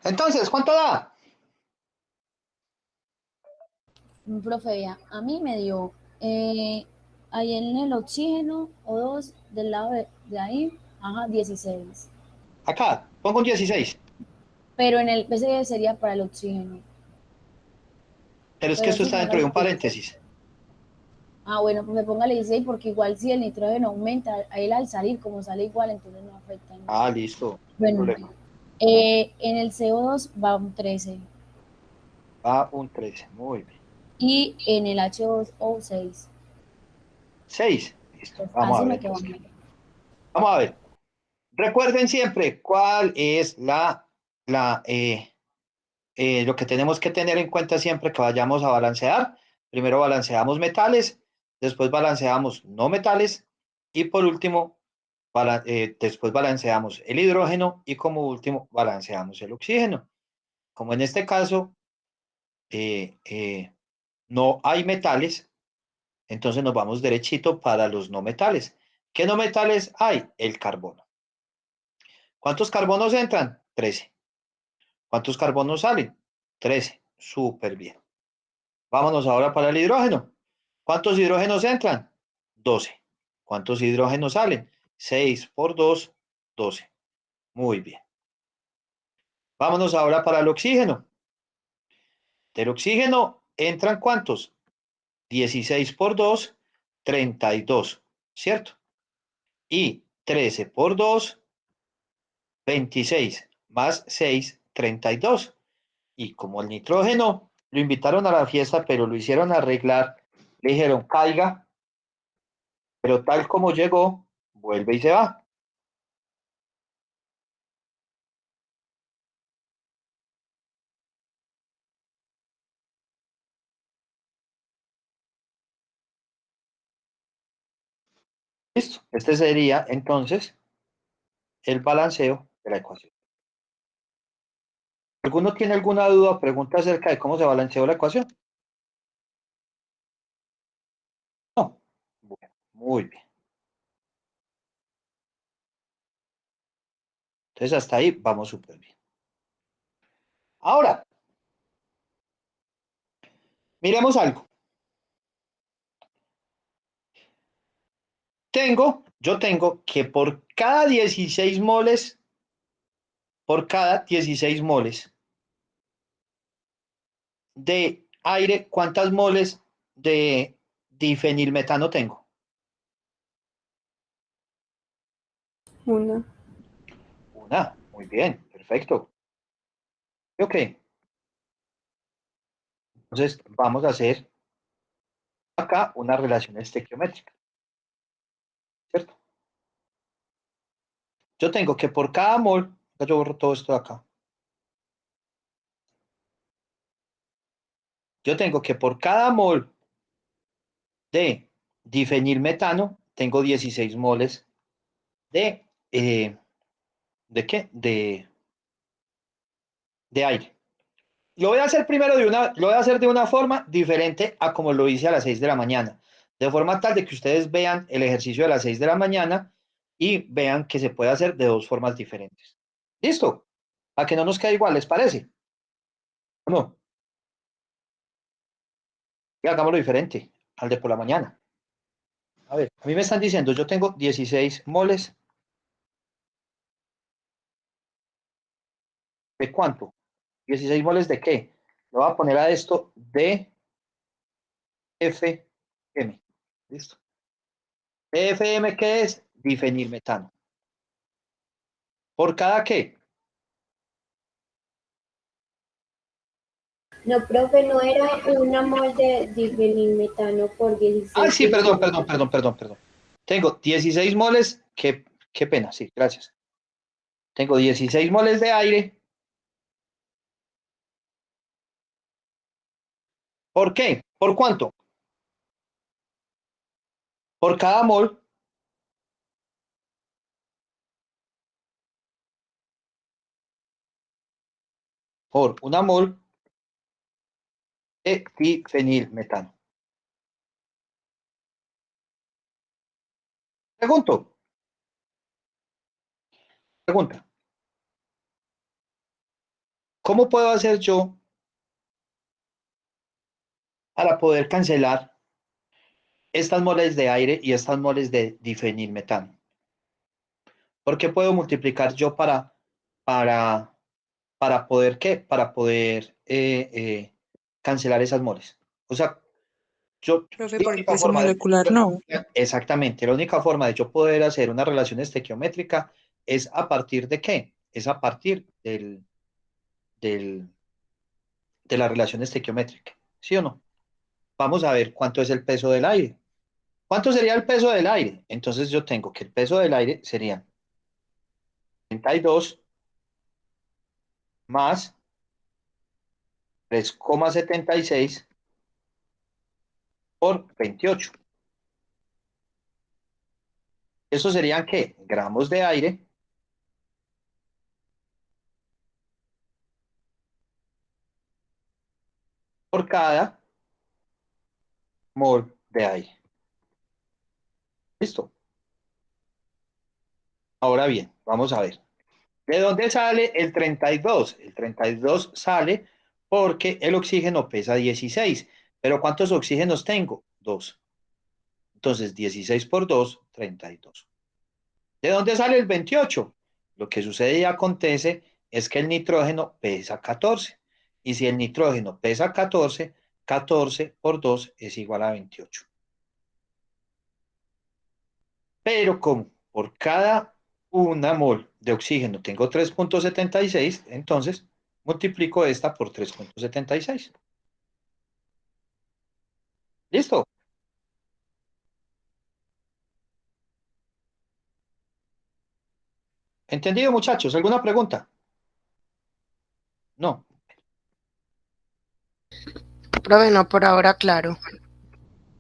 Speaker 1: Entonces, ¿cuánto da?
Speaker 2: Profe, vea, a mí me dio ahí en el oxígeno O2 del lado de ahí, ajá, 16.
Speaker 1: Acá, pongo un 16.
Speaker 2: Pero en el ese sería para el oxígeno.
Speaker 1: Pero es que
Speaker 2: Pero
Speaker 1: esto
Speaker 2: sí,
Speaker 1: está dentro de
Speaker 2: póngale
Speaker 1: un
Speaker 2: 16.
Speaker 1: paréntesis.
Speaker 2: Ah, bueno, pues me póngale 16 porque igual si el nitrógeno aumenta, ahí al salir, como sale igual, entonces no afecta en nada.
Speaker 1: Ah, listo. No hay
Speaker 2: Bueno,
Speaker 1: problema.
Speaker 2: en el CO2 va un 13
Speaker 1: Va un 13. Muy bien.
Speaker 2: y en el H2O 6.
Speaker 1: 6. Listo.
Speaker 2: Pues
Speaker 1: Vamos a
Speaker 2: así
Speaker 1: ver
Speaker 2: me quedó
Speaker 1: entonces.
Speaker 2: mal.
Speaker 1: Vamos a ver. Recuerden siempre cuál es lo que tenemos que tener en cuenta siempre que vayamos a balancear. Primero balanceamos metales, después balanceamos no metales y por último, después balanceamos el hidrógeno y como último balanceamos el oxígeno. Como en este caso no hay metales, entonces nos vamos derechito para los no metales. ¿Qué no metales hay? El carbono. ¿Cuántos carbonos entran? 13. ¿Cuántos carbonos salen? 13. Súper bien. Vámonos ahora para el hidrógeno. ¿Cuántos hidrógenos entran? 12. ¿Cuántos hidrógenos salen? 6 por 2, 12. Muy bien. Vámonos ahora para el oxígeno. Del oxígeno entran ¿cuántos? 16 por 2, 32, ¿cierto? Y 13 por 2, 26, más 6, 32. Y como el nitrógeno lo invitaron a la fiesta, pero lo hicieron arreglar, le dijeron, caiga, pero tal como llegó, vuelve y se va. Listo. Este sería entonces el balanceo de la ecuación. ¿Alguno tiene alguna duda o pregunta acerca de cómo se balanceó la ecuación? No. Bueno, muy bien. Entonces hasta ahí vamos súper bien. Ahora, miremos algo. Yo tengo que por cada 16 moles de aire, ¿cuántas moles de difenilmetano tengo?
Speaker 4: Una.
Speaker 1: Una. Muy bien, perfecto. Ok, entonces vamos a hacer acá una relación estequiométrica, ¿cierto? Yo tengo que por cada mol, yo borro todo esto de acá. Yo tengo que por cada mol de difenilmetano tengo 16 moles ¿de qué? De aire. Lo voy a hacer primero lo voy a hacer de una forma diferente a como lo hice a las 6 de la mañana. De forma tal de que ustedes vean el ejercicio de las 6 de la mañana y vean que se puede hacer de dos formas diferentes. ¿Listo? Para que no nos quede igual, ¿les parece? ¿O no? Y hagámoslo diferente al de por la mañana. A ver, a mí me están diciendo, yo tengo 16 moles. ¿De cuánto? 16 moles de qué? Le voy a poner a esto de FM. ¿Listo? FM, ¿qué es? Difenilmetano. ¿Por cada qué?
Speaker 2: No, profe, no era una mol de difenilmetano por 16
Speaker 1: Ah, sí, perdón,
Speaker 2: centímetros.
Speaker 1: perdón. Tengo 16 moles, qué pena, sí, gracias. Tengo 16 moles de aire. ¿Por qué? ¿Por cuánto? Por cada mol. Por una mol de difenilmetano. Pregunta. ¿Cómo puedo hacer yo para poder cancelar estas moles de aire y estas moles de difenilmetano? ¿Por qué puedo multiplicar yo para, para poder qué? Para poder cancelar esas moles. O sea,
Speaker 3: Profe,
Speaker 1: la
Speaker 3: por el
Speaker 1: única
Speaker 3: peso
Speaker 1: forma
Speaker 3: molecular, no.
Speaker 1: exactamente, la única forma de yo poder hacer una relación estequiométrica es a partir de qué? Es a partir del, de la relación estequiométrica. ¿Sí o no? Vamos a ver cuánto es el peso del aire. ¿Cuánto sería el peso del aire? Entonces yo tengo que el peso del aire sería 32 más 3,76 por 28. ¿Eso serían qué? Gramos de aire por cada mol de aire. ¿Listo? Ahora bien, vamos a ver. ¿De dónde sale el 32? El 32 sale porque el oxígeno pesa 16. ¿Pero cuántos oxígenos tengo? 2. Entonces, 16 por 2, 32. ¿De dónde sale el 28? Lo que sucede y acontece es que el nitrógeno pesa 14. Y si el nitrógeno pesa 14, 14 por 2 es igual a 28. Pero como por cada una mol de oxígeno tengo 3,76, entonces multiplico esta por 3,76. ¿Listo? ¿Entendido, muchachos? ¿Alguna pregunta? No.
Speaker 5: Profe, no, por ahora, claro.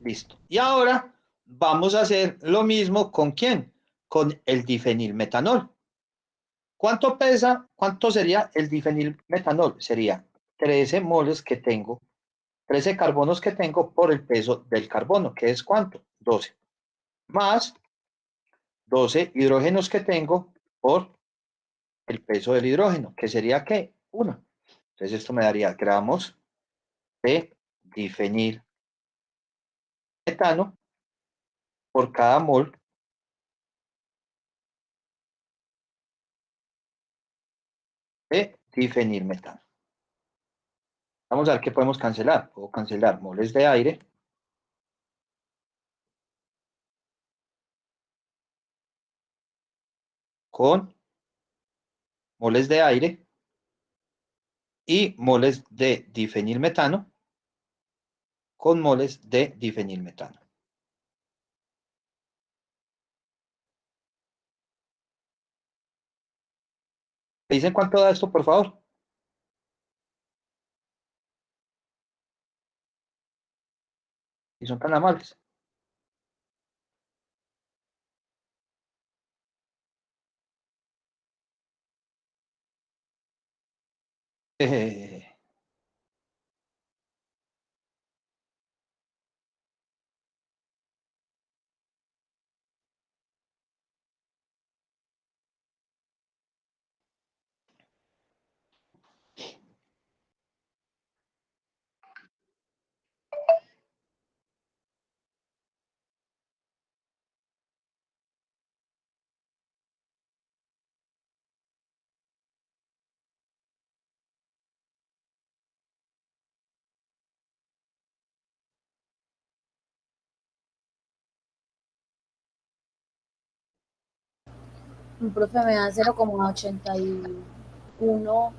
Speaker 1: Listo. Y ahora vamos a hacer lo mismo ¿con quién? Con el difenilmetanol. ¿Cuánto pesa? ¿Cuánto sería el difenilmetanol? Sería 13 moles que tengo, 13 carbonos que tengo por el peso del carbono, que es ¿cuánto? 12. Más 12 hidrógenos que tengo por el peso del hidrógeno, que sería ¿qué? 1. Entonces esto me daría gramos de difenilmetano por cada mol de difenilmetano. Vamos a ver qué podemos cancelar. Puedo cancelar moles de aire con moles de aire y moles de difenilmetano con moles de difenilmetano. ¿Me dicen cuánto da esto, por favor? Si son tan amables.
Speaker 2: Un profe me da 0,8171.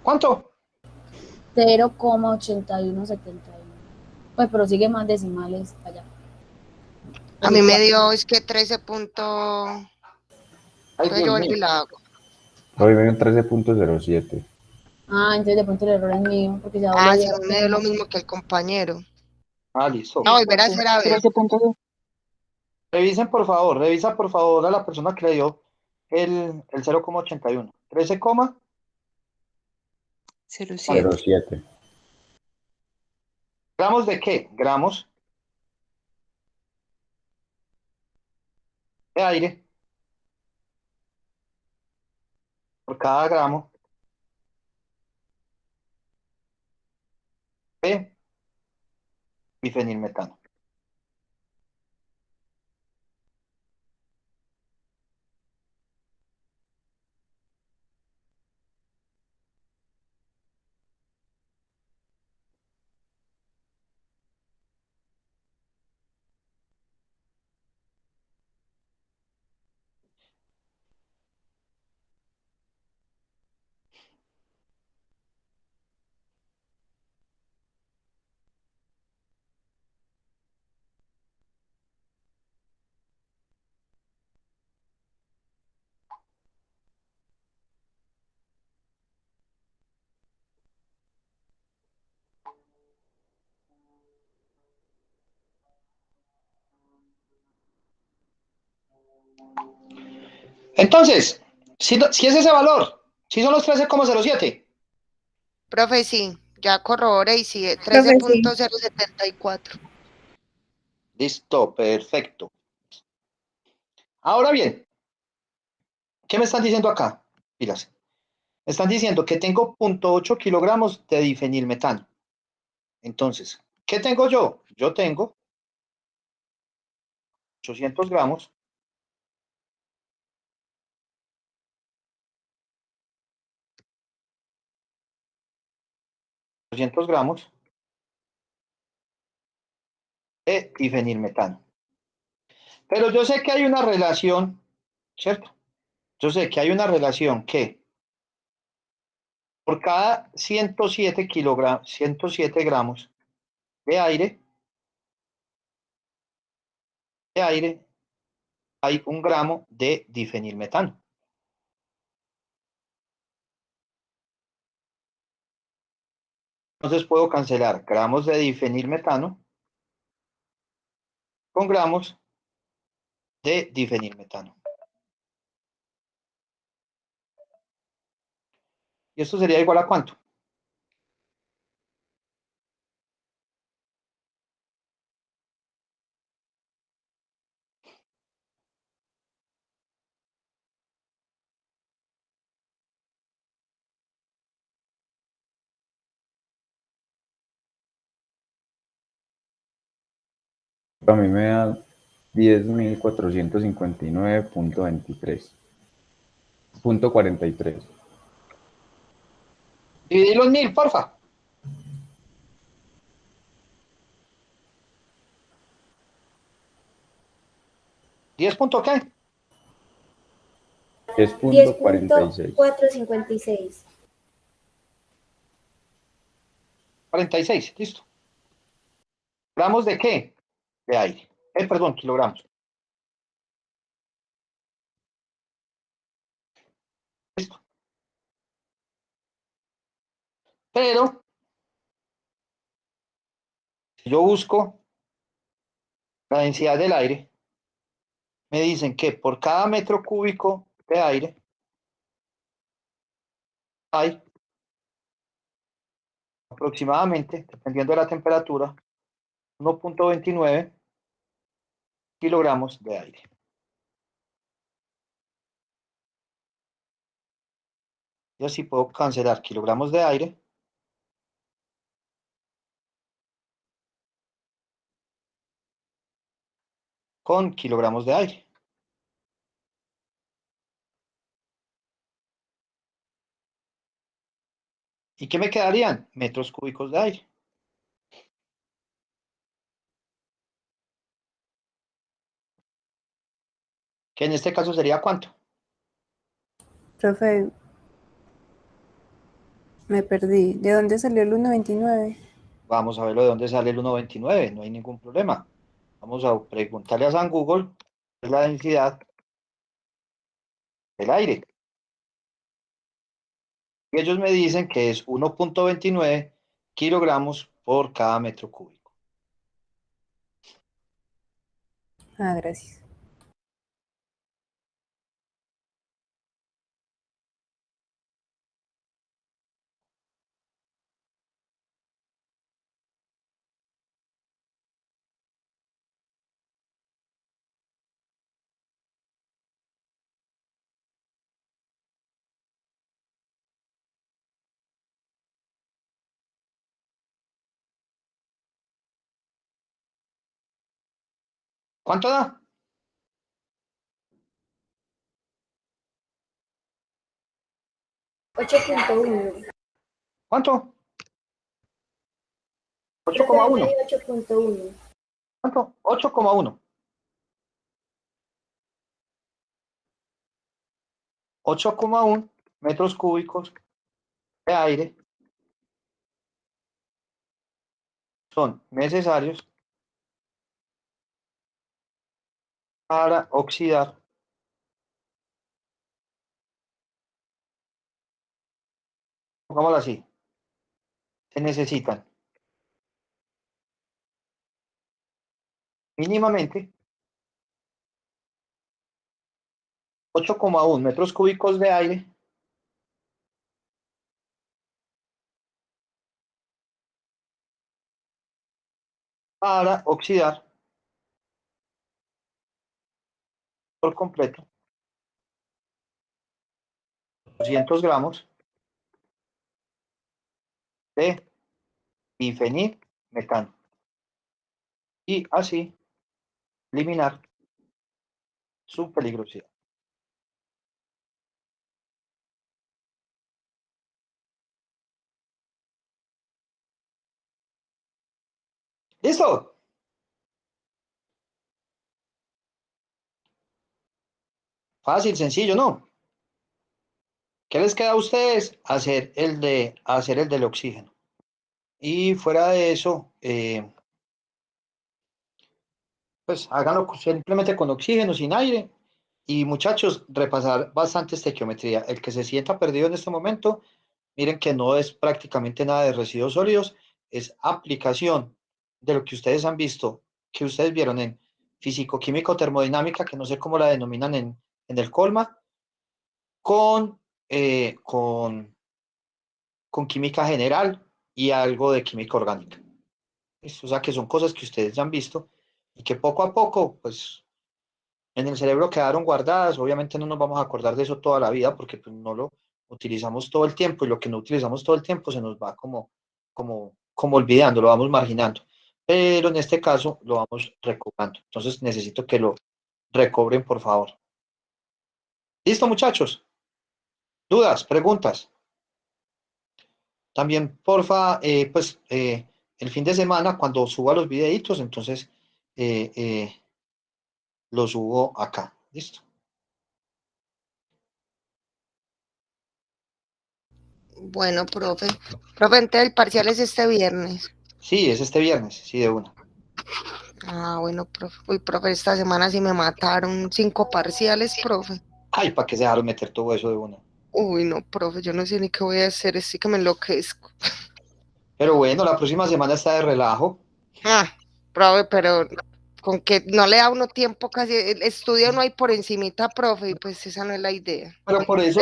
Speaker 1: ¿Cuánto?
Speaker 2: 0,8171. Pues pero sigue más decimales allá.
Speaker 5: A mí me dio, es que 13 punto...
Speaker 1: Ay,
Speaker 5: Entonces
Speaker 1: Dios
Speaker 5: yo
Speaker 1: mío.
Speaker 5: vuelvo y la hago.
Speaker 7: Hoy ven 13.07.
Speaker 2: Ah, entonces de pronto el error es mío, porque ya
Speaker 5: Ah,
Speaker 2: doble
Speaker 5: sí, a
Speaker 2: lleva
Speaker 5: mí me dio lo mismo que el compañero.
Speaker 1: Ah, listo.
Speaker 5: No, volver a hacer a ver.
Speaker 4: 13.2.
Speaker 1: Revisa por favor a la persona que le dio el 0,81. 13, ¿cuánto?
Speaker 4: 07.
Speaker 7: 07.
Speaker 1: ¿Gramos de qué? Gramos de aire por cada gramo de difenilmetano. Entonces, si es ese valor, si son los 13,07.
Speaker 5: Profe, sí, ya corroboré y sí,
Speaker 6: Profe, sí.
Speaker 5: 13.074.
Speaker 1: Listo, perfecto. Ahora bien, ¿qué me están diciendo acá? Pilas. Me están diciendo que tengo 0,8 kilogramos de difenilmetano. Entonces, ¿qué tengo yo? Yo tengo 800 gramos de difenilmetano. Pero yo sé que hay una relación, ¿cierto? Yo sé que hay una relación que por cada 107 gramos de aire hay 1 gramo de difenilmetano. Entonces puedo cancelar gramos de difenilmetano con gramos de difenilmetano. ¿Y esto sería igual a cuánto?
Speaker 7: A mí me da 10.459.23. Punto 43.
Speaker 1: Dividirlo en 1000, porfa. ¿10 punto qué?
Speaker 7: 10.46.
Speaker 8: 10.456.
Speaker 1: 46, listo. ¿Gramos de qué? De aire. Perdón, kilogramos. Listo. Pero, si yo busco la densidad del aire, me dicen que por cada metro cúbico de aire hay aproximadamente, dependiendo de la temperatura, 1.29 kilogramos de aire. Y así puedo cancelar kilogramos de aire con kilogramos de aire. ¿Y qué me quedarían? Metros cúbicos de aire. Que en este caso sería ¿cuánto?
Speaker 4: Profe, me perdí. ¿De dónde salió el 1.29?
Speaker 1: Vamos a verlo de dónde sale el 1.29, no hay ningún problema. Vamos a preguntarle a San Google cuál es la densidad del aire. Y ellos me dicen que es 1.29 kilogramos por cada metro cúbico.
Speaker 4: Ah, gracias.
Speaker 1: ¿Cuánto da? ¿Cuánto? 8,1.
Speaker 2: 8.1.
Speaker 1: ¿Cuánto? 8,1. 8,1 metros cúbicos de aire son necesarios para oxidar, pongámoslo así, se necesitan mínimamente 8,1 metros cúbicos de aire para oxidar por completo 200 gramos de difenilmetano y así eliminar su peligrosidad. ¿Listo? Fácil, sencillo, ¿no? ¿Qué les queda a ustedes? Hacer el del oxígeno. Y fuera de eso, pues háganlo simplemente con oxígeno, sin aire. Y muchachos, repasar bastante estequiometría. El que se sienta perdido en este momento, miren que no es prácticamente nada de residuos sólidos, es aplicación de lo que ustedes han visto, que ustedes vieron en físico-química o termodinámica, que no sé cómo la denominan en el Colma, con, eh, con, con química general y algo de química orgánica. O sea, que son cosas que ustedes ya han visto y que poco a poco, pues, en el cerebro quedaron guardadas. Obviamente no nos vamos a acordar de eso toda la vida porque pues, no lo utilizamos todo el tiempo y lo que no utilizamos todo el tiempo se nos va como olvidando, lo vamos marginando. Pero en este caso lo vamos recobrando. Entonces necesito que lo recobren, por favor. ¿Listo, muchachos? ¿Dudas? ¿Preguntas? También, porfa, el fin de semana, cuando suba los videitos, entonces los subo acá. ¿Listo?
Speaker 5: Bueno, profe. Profe, entonces el parcial es este viernes.
Speaker 1: Sí, es este viernes, sí, de una.
Speaker 5: Ah, bueno, profe. Uy, profe, esta semana sí me mataron 5 parciales, profe.
Speaker 1: Ay, ¿para qué se dejaron meter todo eso de una?
Speaker 5: Uy, no, profe, yo no sé ni qué voy a hacer, estoy que me enloquezco.
Speaker 1: Pero bueno, la próxima semana está de relajo.
Speaker 5: Ah, profe, pero con que no le da uno tiempo casi, estudia uno ahí por encimita, profe, y pues esa no es la idea.
Speaker 1: Pero por eso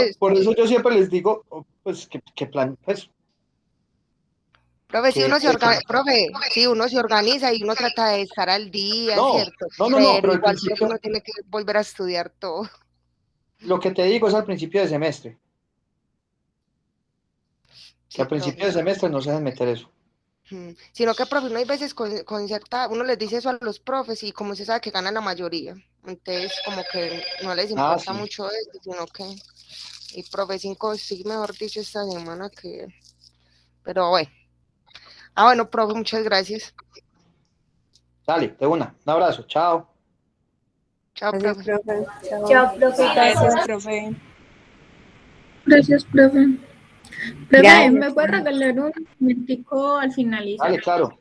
Speaker 1: yo siempre les digo, pues, que plan, pues,
Speaker 5: Profe,
Speaker 1: que, que-
Speaker 5: profe, si uno se organiza y uno trata de estar al día,
Speaker 1: no,
Speaker 5: ¿cierto?
Speaker 1: no,
Speaker 5: Pero
Speaker 1: pero al
Speaker 5: igual, profe,
Speaker 1: principio,
Speaker 5: uno tiene que volver a estudiar todo.
Speaker 1: lo que te digo es al principio de semestre, que
Speaker 5: Sí,
Speaker 1: al principio
Speaker 5: profe.
Speaker 1: de semestre no se deben meter eso.
Speaker 5: Sino que, profe, uno hay veces con cierta, uno les dice eso a los profes y como se sabe que ganan la mayoría, entonces como que no les
Speaker 1: Ah,
Speaker 5: importa
Speaker 1: sí,
Speaker 5: mucho eso, sino que, y profe 5, sí, mejor dicho, esta semana que, pero bueno. Ah, bueno, profe, muchas gracias.
Speaker 1: dale, de una, un abrazo, chao.
Speaker 5: Chao,
Speaker 4: Gracias,
Speaker 5: profe.
Speaker 4: profe.
Speaker 2: Chao,
Speaker 4: Chao.
Speaker 2: profe,
Speaker 3: Gracias,
Speaker 2: gracias.
Speaker 3: profe.
Speaker 6: Gracias, profe. Profe,
Speaker 4: Gracias.
Speaker 6: ¿me puede regalar un momentico al finalizar?
Speaker 1: Dale, claro.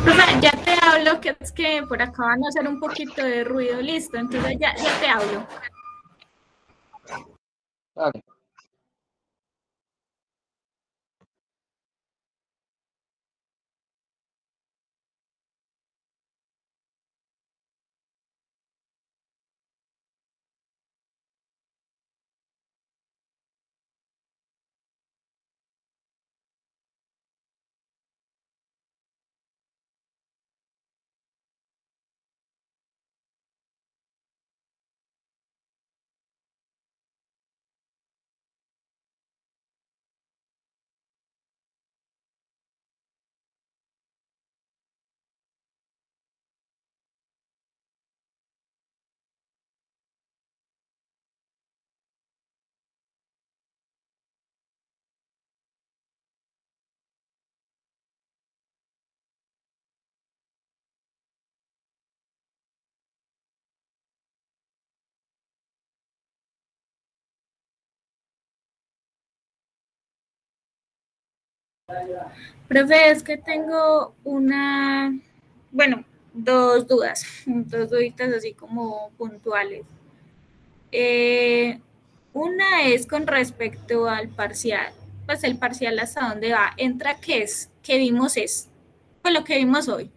Speaker 6: Profe, ya te hablo, que es que por acá van a hacer un poquito de ruido, listo, entonces ya te hablo.
Speaker 1: Dale.
Speaker 6: Profe, es que tengo dos dudas, dos duditas así como puntuales. Eh, una es con respecto al parcial. Pues el parcial hasta dónde va. Entra qué es, qué vimos es, pues lo que vimos hoy.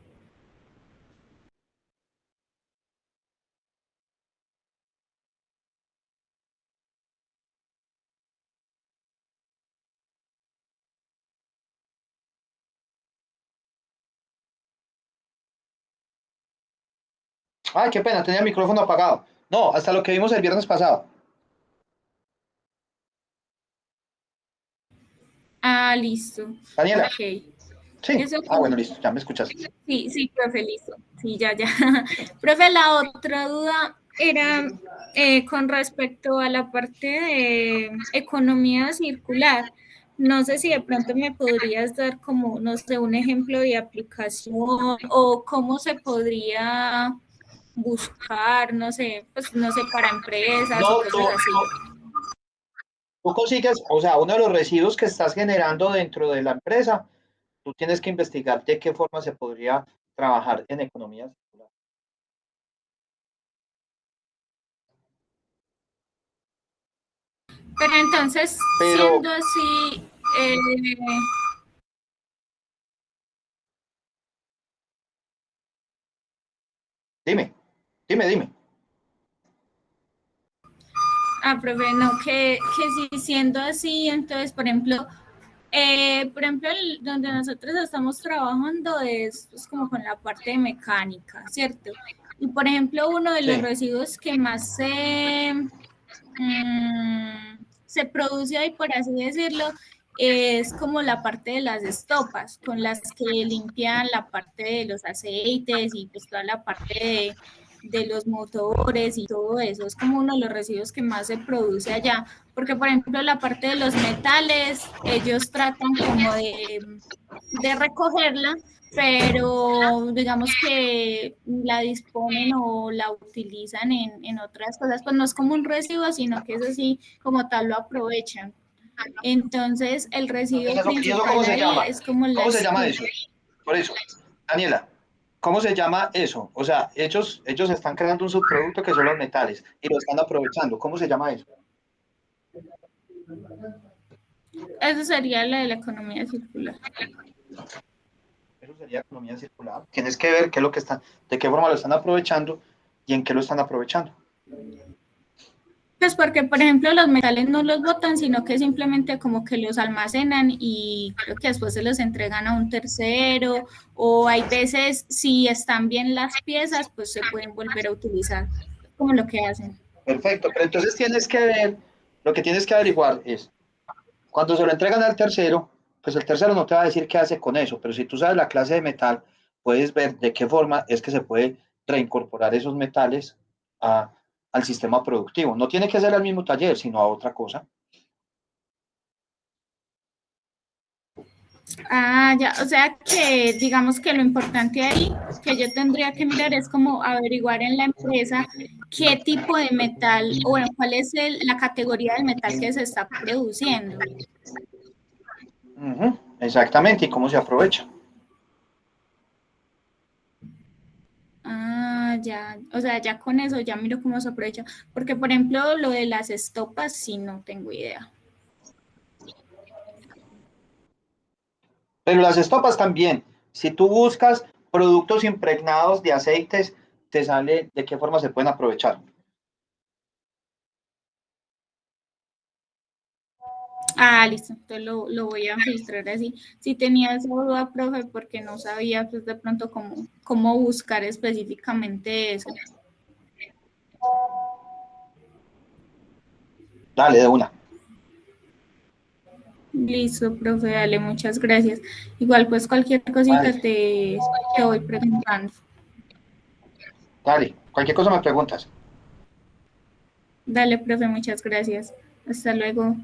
Speaker 1: Ay, qué pena, tenía el micrófono apagado. No, hasta lo que vimos el viernes pasado.
Speaker 6: Ah, listo.
Speaker 1: Daniela,
Speaker 6: Ok.
Speaker 1: sí.
Speaker 6: Eso
Speaker 1: Ah, bueno,
Speaker 6: con...
Speaker 1: listo, ya me escuchas.
Speaker 6: Sí, profe, listo. Sí, ya. Profe, la otra duda era con respecto a la parte de economía circular. No sé si de pronto me podrías dar como, no sé, un ejemplo de aplicación o cómo se podría buscar, no sé, pues no sé, para empresas o
Speaker 1: No,
Speaker 6: cosas así.
Speaker 1: tú consigues, o sea, uno de los residuos que estás generando dentro de la empresa, tú tienes que investigar de qué forma se podría trabajar en economía circular.
Speaker 6: Pero entonces,
Speaker 1: Pero,
Speaker 6: siendo así, eh,
Speaker 1: dime, dime.
Speaker 6: profe, no, que si siendo así, entonces, por ejemplo, Por ejemplo, donde nosotros estamos trabajando es pues, como con la parte de mecánica, ¿cierto? Y por ejemplo, uno de los
Speaker 1: Sí.
Speaker 6: residuos que más se produce ahí, por así decirlo, es como la parte de las estopas, con las que limpian la parte de los aceites y pues toda la parte de los motores y todo eso. Es como uno de los residuos que más se produce allá. Porque, por ejemplo, la parte de los metales, ellos tratan como de recogerla, pero digamos que la disponen o la utilizan en otras cosas, pues no es como un residuo, sino que es así como tal lo aprovechan. Entonces, el residuo
Speaker 1: ¿Y eso
Speaker 6: principal
Speaker 1: cómo se
Speaker 6: ahí
Speaker 1: llama?
Speaker 6: es como la
Speaker 1: ¿Cómo se llama
Speaker 6: estufa.
Speaker 1: eso? Por eso, Daniela, ¿cómo se llama eso? O sea, ellos están creando un subproducto que son los metales y lo están aprovechando. ¿Cómo se llama eso?
Speaker 6: Eso sería la de la economía circular.
Speaker 1: Eso sería economía circular. Tienes que ver qué es lo que están, de qué forma lo están aprovechando y en qué lo están aprovechando.
Speaker 6: Pues porque, por ejemplo, los metales no los botan, sino que simplemente como que los almacenan y creo que después se los entregan a un tercero, o hay veces, si están bien las piezas, pues se pueden volver a utilizar, como lo que hacen.
Speaker 1: Perfecto, pero entonces tienes que ver, lo que tienes que averiguar es, cuando se lo entregan al tercero, pues el tercero no te va a decir qué hace con eso, pero si tú sabes la clase de metal, puedes ver de qué forma es que se puede reincorporar esos metales al sistema productivo. No tiene que ser al mismo taller, sino a otra cosa.
Speaker 6: Ah, ya, o sea que digamos que lo importante ahí que yo tendría que mirar es como averiguar en la empresa qué tipo de metal, o bueno, cuál es la categoría del metal que se está produciendo.
Speaker 1: Exactamente, y cómo se aprovecha.
Speaker 6: Ah, ya, o sea, ya con eso ya miro cómo se aprovecha, porque por ejemplo lo de las estopas sí no tengo idea.
Speaker 1: Pero las estopas también. Si tú buscas productos impregnados de aceites, te sale de qué forma se pueden aprovechar.
Speaker 6: Ah, listo, entonces lo voy a filtrar así. Si tenía esa duda, profe, porque no sabía pues de pronto cómo buscar específicamente eso.
Speaker 1: Dale, de una.
Speaker 6: Listo, profe, dale, muchas gracias. Igual pues cualquier cosita
Speaker 1: Vale,
Speaker 6: te voy preguntando.
Speaker 1: dale. Cualquier cosa me preguntas.
Speaker 6: Dale, profe, muchas gracias. Hasta luego.